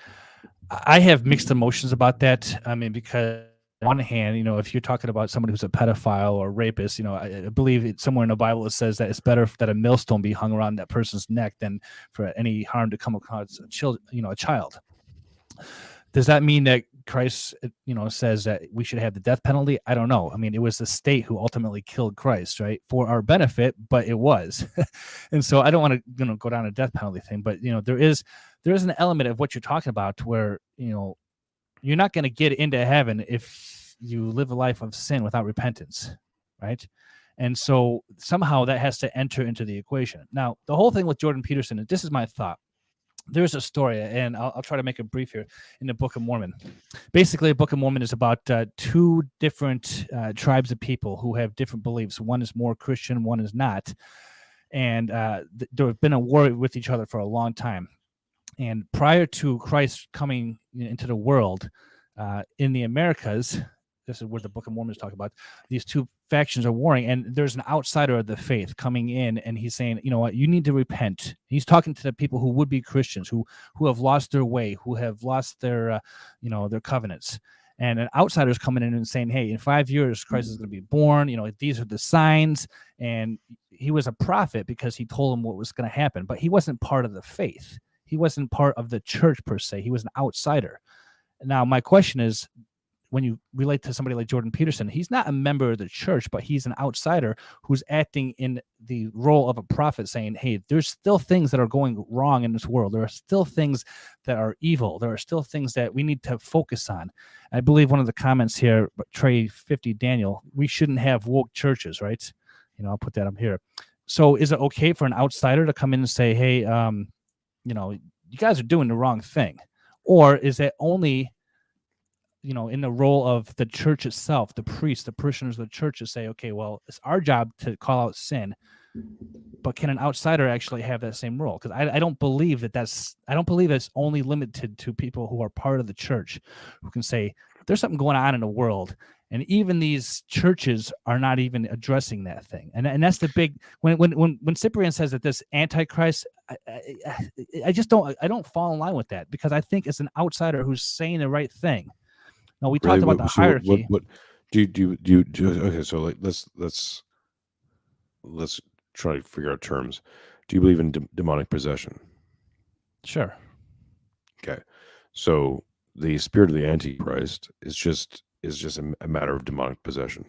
I have mixed emotions about that. I mean, because on one hand, if you're talking about somebody who's a pedophile or rapist, I believe somewhere in the Bible it says that it's better that a millstone be hung around that person's neck than for any harm to come across a child. Does that mean that Christ, says that we should have the death penalty. I don't know. I mean, it was the state who ultimately killed Christ, right, for our benefit, but it was. And so I don't want to, go down a death penalty thing, but there is an element of what you're talking about where you're not going to get into heaven if you live a life of sin without repentance, right? And so somehow that has to enter into the equation. Now, the whole thing with Jordan Peterson, and this is my thought. There's a story, and I'll try to make it brief here, in the Book of Mormon. Basically, the Book of Mormon is about two different tribes of people who have different beliefs. One is more Christian, one is not. And there have been a war with each other for a long time. And prior to Christ coming into the world, in the Americas, this is where the Book of Mormon is talking about, these two factions are warring, and there's an outsider of the faith coming in, and he's saying, you know what, you need to repent. He's talking to the people who would be Christians, who have lost their way, who have lost their their covenants. And an outsider's coming in and saying, hey, in 5 years, Christ is going to be born. These are the signs. And he was a prophet because he told them what was going to happen, but he wasn't part of the faith. He wasn't part of the church per se. He was an outsider. Now, my question is, when you relate to somebody like Jordan Peterson, he's not a member of the church, but he's an outsider who's acting in the role of a prophet, saying, hey, there's still things that are going wrong in this world. There are still things that are evil. There are still things that we need to focus on. I believe one of the comments here, Trey 50 Daniel, we shouldn't have woke churches, right? I'll put that up here. So is it okay for an outsider to come in and say, hey, you guys are doing the wrong thing? Or is it only in the role of the church itself, the priests, the parishioners of the church, to say, okay, well, it's our job to call out sin, but can an outsider actually have that same role? Because I don't believe that's only limited to people who are part of the church, who can say there's something going on in the world, and even these churches are not even addressing that thing. And that's the big, when Cyprian says that this Antichrist, I just don't fall in line with that, because I think it's an outsider who's saying the right thing. No, we talked about the hierarchy. What do you okay? So let's try to figure out terms. Do you believe in demonic possession? Sure. Okay, so the spirit of the Antichrist is just a matter of demonic possession.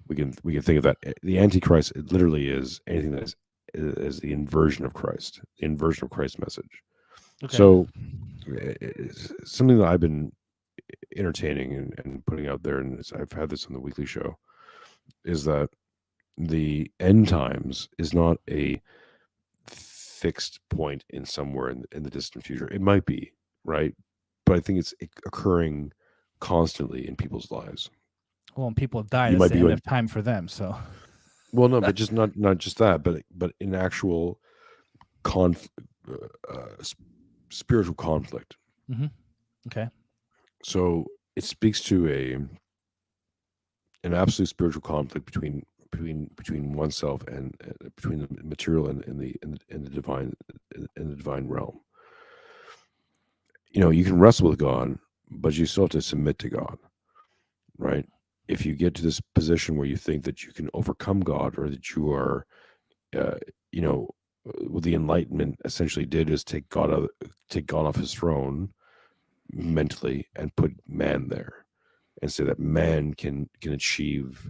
We can think of that. The Antichrist, it literally is anything that is the inversion of Christ, the inversion of Christ's message. Okay. So it's something that I've been entertaining and putting out there, and I've had this on the weekly show, is that the end times is not a fixed point in somewhere in the distant future. It might be, right? But I think it's occurring constantly in people's lives. Well, when people have died, it's the end of time for them. So, well, no, but just not just that, but in actual spiritual conflict. Mm-hmm. Okay. So it speaks to an absolute spiritual conflict between oneself and between the material and the divine realm. You can wrestle with God, but you still have to submit to God, right? If you get to this position where you think that you can overcome God, or that you are, what the Enlightenment essentially did is take God off his throne mentally and put man there, and say that man can achieve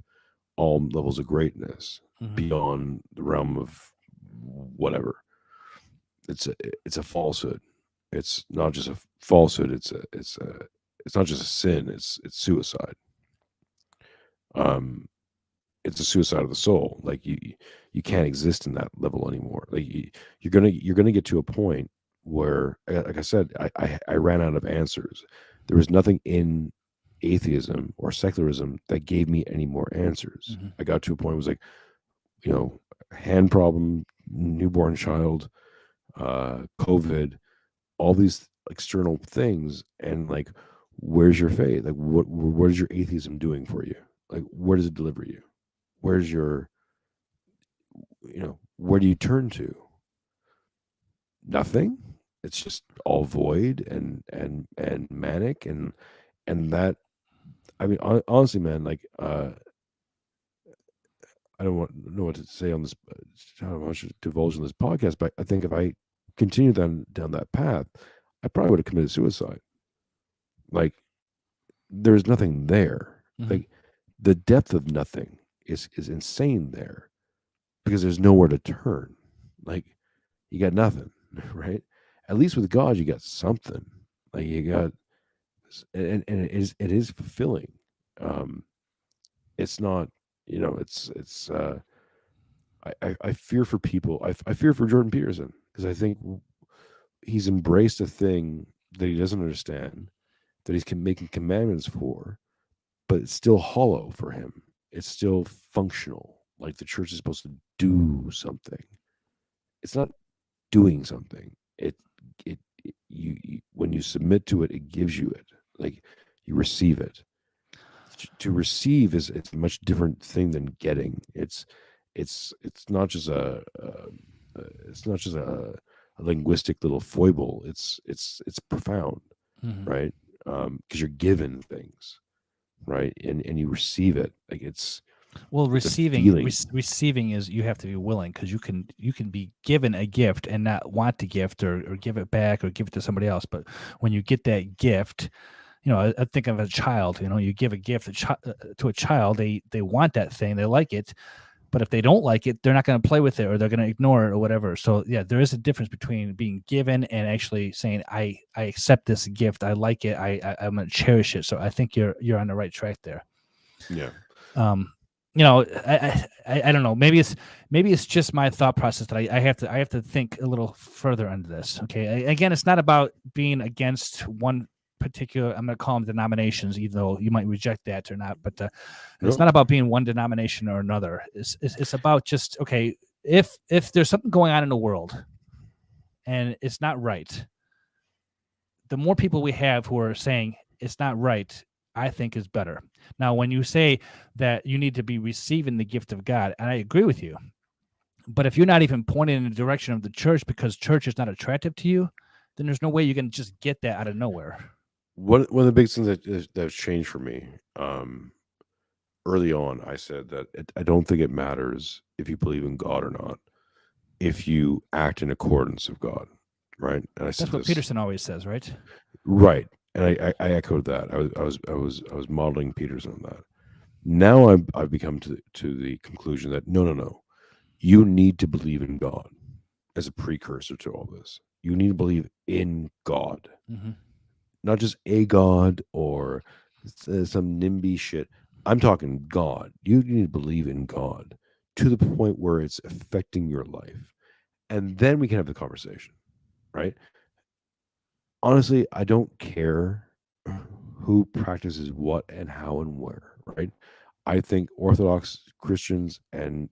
all levels of greatness beyond the realm of whatever. It's a falsehood. It's not just a falsehood. It's not just a sin. It's suicide. It's a suicide of the soul. Like you can't exist in that level anymore. Like you're gonna get to a point where, like I said, I ran out of answers. There was nothing in atheism or secularism that gave me any more answers. I got to a point where it was like, hand problem, newborn child, COVID, all these external things, and like, where's your faith? Like, what is your atheism doing for you? Like, where does it deliver you? Where's your, where do you turn to? Nothing. It's just all void and manic and that. I mean, honestly, man, like, I don't know what to say on this, how much to divulge in this podcast, but I think if I continued down that path, I probably would have committed suicide. Like, there's nothing there. Mhm. Like the depth of nothing is insane there because there's nowhere to turn. Like you got nothing, right? At least with God, you got something. Like you got, and it is fulfilling. It's not, it's. I fear for people. I fear for Jordan Peterson because I think he's embraced a thing that he doesn't understand, that he's making commandments for, but it's still hollow for him. It's still functional. Like the church is supposed to do something. It's not doing something. You when you submit to it, it gives you it. Like you receive it. To receive is it's a much different thing than getting. It's not just it's not just a linguistic little foible. It's profound, Mhm. right? Because you're given things, right, and you receive it. Like it's a feeling. Receiving is you have to be willing, because you can be given a gift and not want the gift, or give it back or give it to somebody else. But when you get that gift, I think of a child. You give a gift to a child, they want that thing, they like it. But if they don't like it, they're not going to play with it, or they're going to ignore it, or whatever. So yeah, there is a difference between being given and actually saying, I accept this gift, I like it, I'm going to cherish it. So I think you're on the right track there. Yeah. I don't know. Maybe it's just my thought process that I have to think a little further into this. Okay. Again, it's not about being against one particular, I'm going to call them denominations, even though you might reject that or not. But it's not about being one denomination or another. It's about just, okay, if there's something going on in the world and it's not right, the more people we have who are saying it's not right, I think is better. Now, when you say that you need to be receiving the gift of God, and I agree with you, but if you're not even pointing in the direction of the church because church is not attractive to you, then there's no way you can just get that out of nowhere. One of the big things that's changed for me, early on, I said that I don't think it matters if you believe in God or not, if you act in accordance of God, right? And I said That's what this, Peterson always says, right? right, and I echoed that. I was modeling Peterson on that. Now I've become to the conclusion that no, you need to believe in God as a precursor to all this. You need to believe in God, Mm-hmm. not just a God or some NIMBY shit. I'm talking God. You need to believe in God to the point where it's affecting your life. And then we can have the conversation, right? Honestly, I don't care who practices what and how and where, right? I think Orthodox Christians and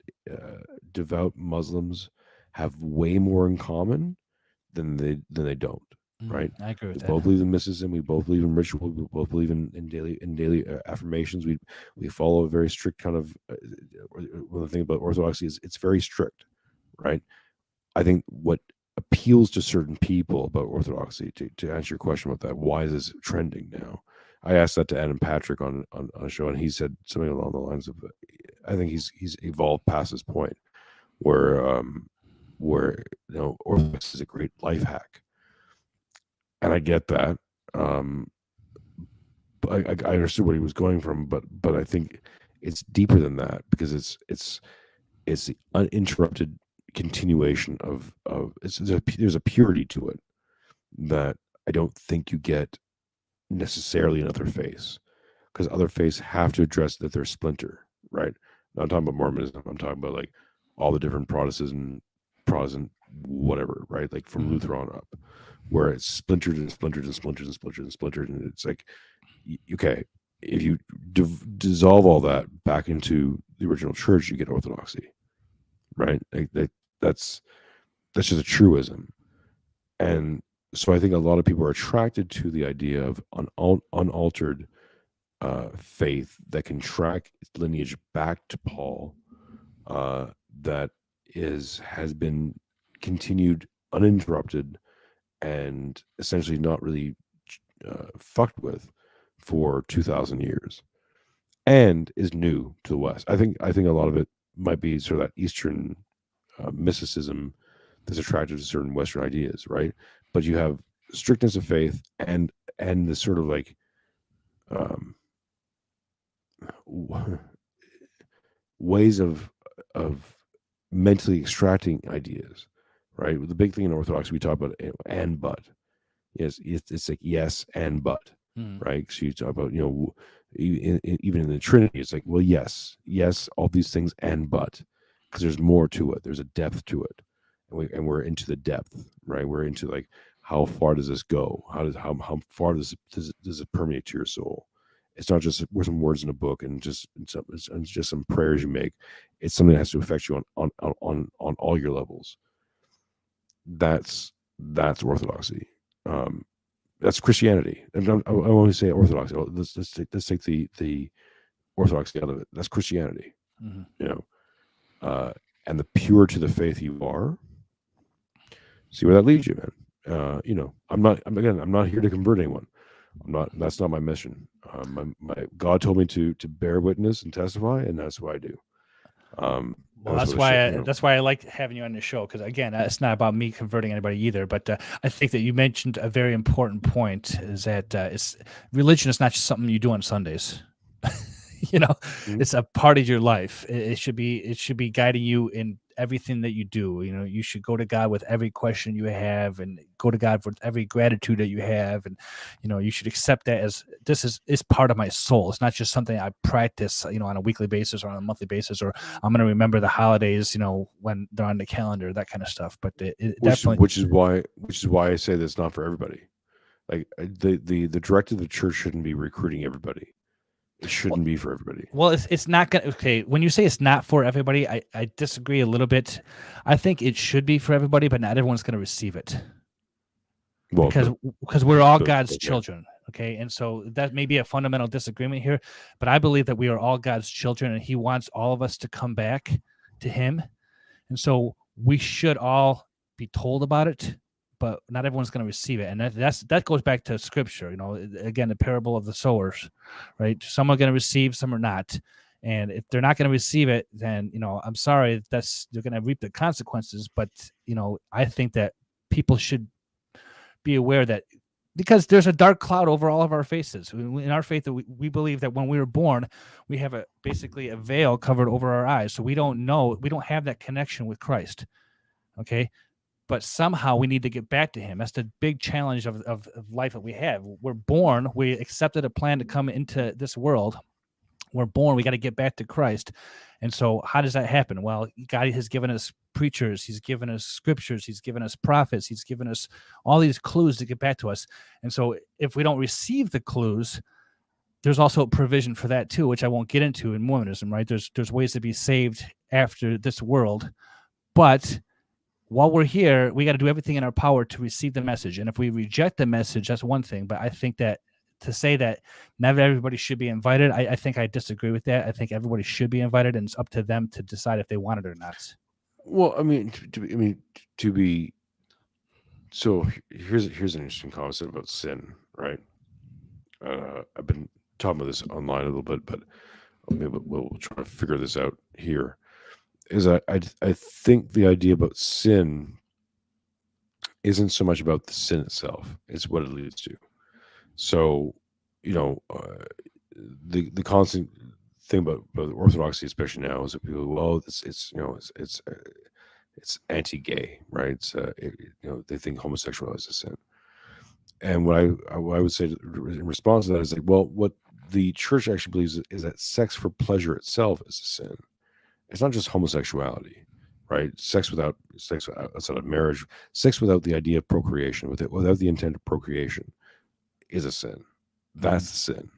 devout Muslims have way more in common than they don't, right? I agree We with that. both believe in mysticism. We both believe in ritual. We both believe in daily affirmations. We follow a very strict kind of. One of the things about Orthodoxy is it's very strict, right? I think what appeals to certain people about Orthodoxy, to answer your question about that, why is this trending now? I asked that to Adam Patrick on a show, and he said something along the lines of, I think he's evolved past this point where Orthodox is a great life hack, and I get that. But I understood what he was going from, but I think it's deeper than that, because it's the uninterrupted continuation of there's a purity to it that I don't think you get necessarily in other faiths, because other faiths have to address that they're splinter, right? I'm talking about Mormonism. I'm talking about like all the different Protestant whatever, right? Like from Luther on up, where it's splintered and splintered and splintered and splintered and splintered, and it's like, okay, if you dissolve all that back into the original church, you get Orthodoxy, right? That's just a truism. And so I think a lot of people are attracted to the idea of an unaltered faith that can track its lineage back to Paul, that has been continued uninterrupted and essentially not really fucked with for 2,000 years, and is new to the West. I think a lot of it might be sort of that Eastern mysticism that's attracted to certain Western ideas, right? But you have strictness of faith and the sort of like um, ways of mentally extracting ideas, right? The big thing in Orthodox we talk about and but. Yes, it's like yes and but, right? So you talk about even in the Trinity, it's like, well, yes, all these things and but, because there's more to it. There's a depth to it, and we're into the depth, right? We're into like how far does this go? How far does it permeate to your soul? It's not just some words in a book and just some prayers you make. It's something that has to affect you on all your levels. That's Orthodoxy. That's Christianity. And I want to say Orthodoxy. Let's take the Orthodoxy out of it. That's Christianity. And the pure to the faith you are. See where that leads you, man. I'm not here to convert anyone. That's not my mission. My God told me to bear witness and testify, and that's what I do. Well, that's why I like having you on the show, because again, it's not about me converting anybody either. But I think that you mentioned a very important point: is that religion is not just something you do on Sundays. It's a part of your life. It should be guiding you in everything that you do. You should go to God with every question you have, and go to God with every gratitude that you have, and you should accept that as this is part of my soul. It's not just something I practice on a weekly basis or on a monthly basis, or I'm going to remember the holidays when they're on the calendar, that kind of stuff. But which is why I say that's not for everybody. Like the directive of the church shouldn't be recruiting everybody. It shouldn't be for everybody. Well, it's not going to. Okay, when you say it's not for everybody, I disagree a little bit. I think it should be for everybody, but not everyone's going to receive it. Well, because we're all God's children, okay? And so that may be a fundamental disagreement here, but I believe that we are all God's children, and He wants all of us to come back to Him. And so we should all be told about it, but not everyone's going to receive it. And that goes back to Scripture, again, the parable of the sowers, right? Some are going to receive, some are not. And if they're not going to receive it, then, I'm sorry, you're going to reap the consequences. But, I think that people should be aware that, because there's a dark cloud over all of our faces. In our faith, we believe that when we were born, we have basically a veil covered over our eyes. So we don't have that connection with Christ. Okay. But somehow we need to get back to Him. That's the big challenge of life that we have. We're born. We accepted a plan to come into this world. We're born. We got to get back to Christ. And so how does that happen? Well, God has given us preachers. He's given us scriptures. He's given us prophets. He's given us all these clues to get back to us. And so if we don't receive the clues, there's also a provision for that too, which I won't get into in Mormonism, right? There's ways to be saved after this world. But while we're here, we got to do everything in our power to receive the message. And if we reject the message, that's one thing. But I think that to say that not everybody should be invited, I think I disagree with that. I think everybody should be invited, and it's up to them to decide if they want it or not. Well, I mean, to be. So here's an interesting concept about sin, right? I've been talking about this online a little bit, but maybe we'll try to figure this out here. Is I think the idea about sin isn't so much about the sin itself; it's what it leads to. So, the constant thing about Orthodoxy, especially now, is that people, well, it's anti-gay, right? It's they think homosexuality is a sin. And what I would say in response to that is like, well, what the church actually believes is that sex for pleasure itself is a sin. It's not just homosexuality, right? Sex outside of marriage, sex without the idea of procreation, without the intent of procreation, is a sin. That's the sin.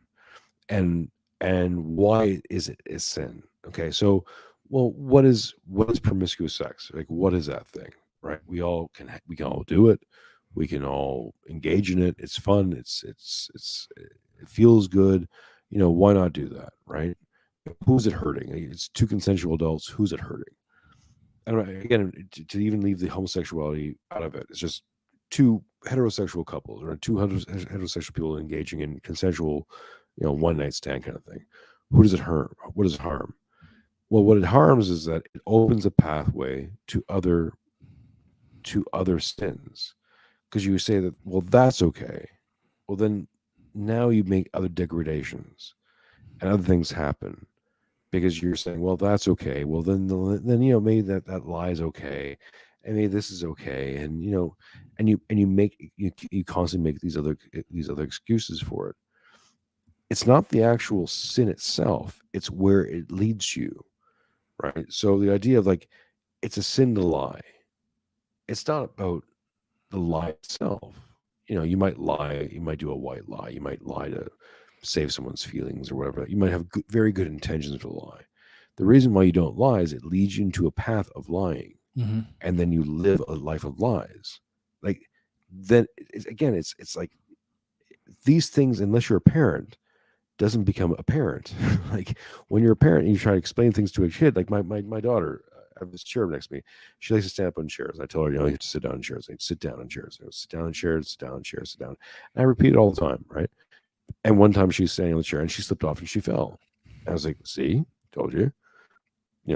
And why is it a sin? Okay, so well, what is promiscuous sex? Like, what is that thing, right? We can all do it. We can all engage in it. It's fun. It feels good. Why not do that, right? Who's it hurting? It's two consensual adults. Who's it hurting? And again, to even leave the homosexuality out of it, it's just two heterosexual couples or two heterosexual people engaging in consensual, one night stand kind of thing. Who does it harm? What does it harm? Well, what it harms is that it opens a pathway to other sins. Because you say that, well, that's okay. Well, then now you make other degradations and other things happen because you're saying, well, that's okay. Well, then maybe that lie is okay, and maybe this is okay, and you constantly make these other excuses for it. It's not the actual sin itself; it's where it leads you, right? So the idea of like it's a sin to lie. It's not about the lie itself. You might lie, you might do a white lie, you might lie to save someone's feelings or whatever. You might have very good intentions for the lie. The reason why you don't lie is it leads you into a path of lying, and then you live a life of lies. Like then, it's like these things, unless you're a parent, doesn't become a parent. Like when you're a parent and you try to explain things to a kid, like my daughter, I have this chair next to me. She likes to stand up on chairs. I tell her, you have to sit down in chairs. I sit down in chairs. Sit down in chairs. Sit down in chairs. Sit down. And I repeat it all the time, right? And one time she was standing on the chair and she slipped off and she fell. I was like, "See, told you.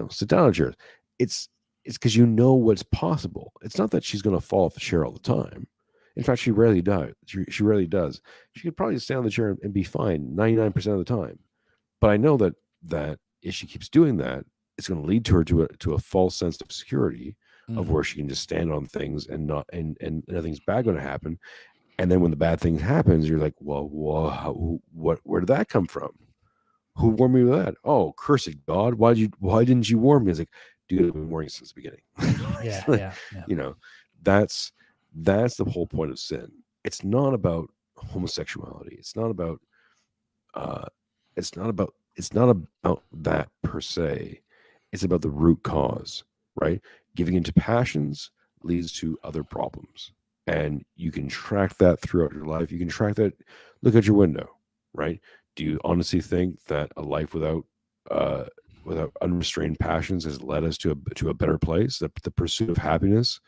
Sit down in chairs." It's because what's possible. It's not that she's going to fall off the chair all the time. In fact, she rarely does. She rarely does. She could probably stand on the chair and be fine 99% of the time. But I know that if she keeps doing that, it's going to lead to her to a false sense of security of where she can just stand on things and nothing's bad going to happen. And then when the bad thing happens, you're like, well, where did that come from? Who warned me with that? Oh, cursed God! Why didn't you warn me? It's like, dude, I've been warning since the beginning. Yeah. That's the whole point of sin. It's not about homosexuality. It's not about that per se. It's about the root cause, right? Giving into passions leads to other problems. And you can track that throughout your life. You can track that. Look out your window, right? Do you honestly think that a life without unrestrained passions has led us to a better place? That the pursuit of happiness,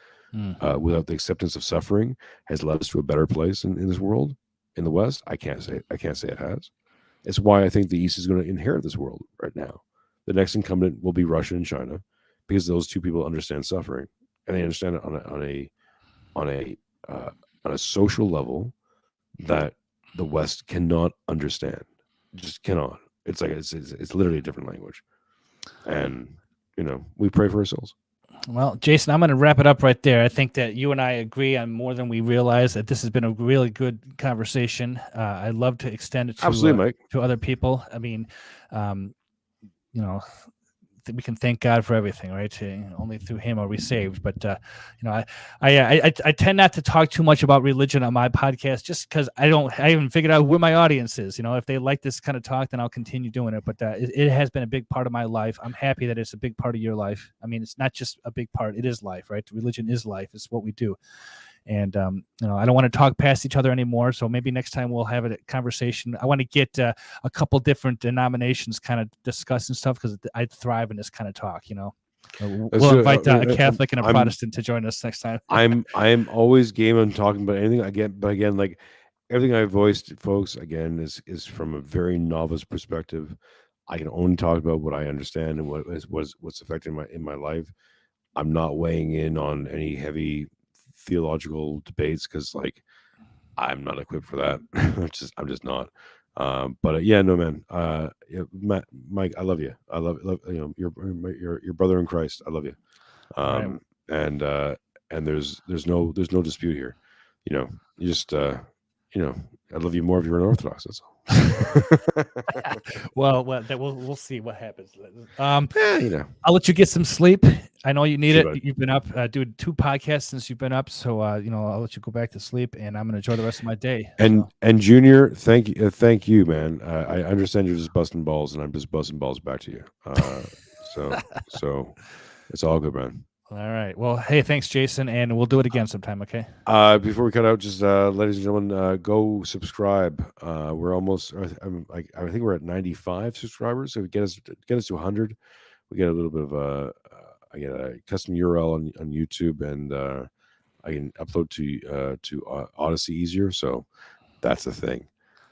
without the acceptance of suffering, has led us to a better place in this world, in the West? I can't say it has. It's why I think the East is going to inherit this world right now. The next incumbent will be Russia and China, because those two people understand suffering, and they understand it on a social level that the West cannot understand. Just cannot. It's like it's literally a different language, and we pray for ourselves. Well, Jason, I'm going to wrap it up right there. I think that you and I agree on more than we realize. That this has been a really good conversation. I'd love to extend it to Absolutely, Mike. to other people. I mean, we can thank God for everything, right? Only through Him are we saved. But I tend not to talk too much about religion on my podcast, just because I haven't figured out where my audience is. If they like this kind of talk, then I'll continue doing it. But it has been a big part of my life. I'm happy that it's a big part of your life. I mean, it's not just a big part; it is life, right? Religion is life. It's what we do. And, I don't want to talk past each other anymore. So maybe next time we'll have a conversation. I want to get a couple different denominations kind of discussing stuff, because I thrive in this kind of talk, We'll invite a Catholic and a Protestant to join us next time. I'm always game on talking about anything. But again, like everything I voiced, folks, again, is from a very novice perspective. I can only talk about what I understand and what's affecting in my life. I'm not weighing in on any heavy theological debates, because like I'm not equipped for that. I'm just not. But yeah, no, man. Mike, I love you. I love your brother in Christ. I love you. Right. And there's no dispute here. You just I love you more if you're an Orthodox. That's all. well, we'll see what happens. Yeah, I'll let you get some sleep. I know you need Sure, it. buddy. You've been up doing 2 podcasts since you've been up, so I'll let you go back to sleep, and I'm going to enjoy the rest of my day. And Junior, thank you, man. I understand you're just busting balls, and I'm just busting balls back to you. So it's all good, man. All right. Well, hey, thanks, Jason, and we'll do it again sometime. Okay. Before we cut out, just ladies and gentlemen, go subscribe. We're almost. I think we're at 95 subscribers. So get us to 100. We get a little bit of I get a custom URL on YouTube, and I can upload to Odyssey easier. So that's the thing.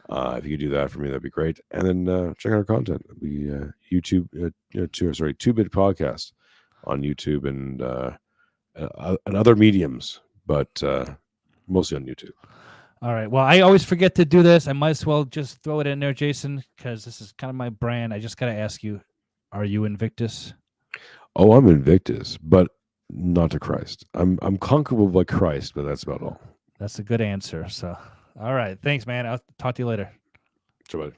If you could do that for me, that'd be great. And then check out our content. We YouTube, 2-Bit Podcast on YouTube and other mediums, but mostly on YouTube. All right. Well, I always forget to do this. I might as well just throw it in there, Jason, because this is kind of my brand. I just got to ask you, are you Invictus? Oh, I'm Invictus, but not to Christ. I'm conquerable by Christ, but that's about all. That's a good answer. So, all right. Thanks, man. I'll talk to you later. Sure, buddy.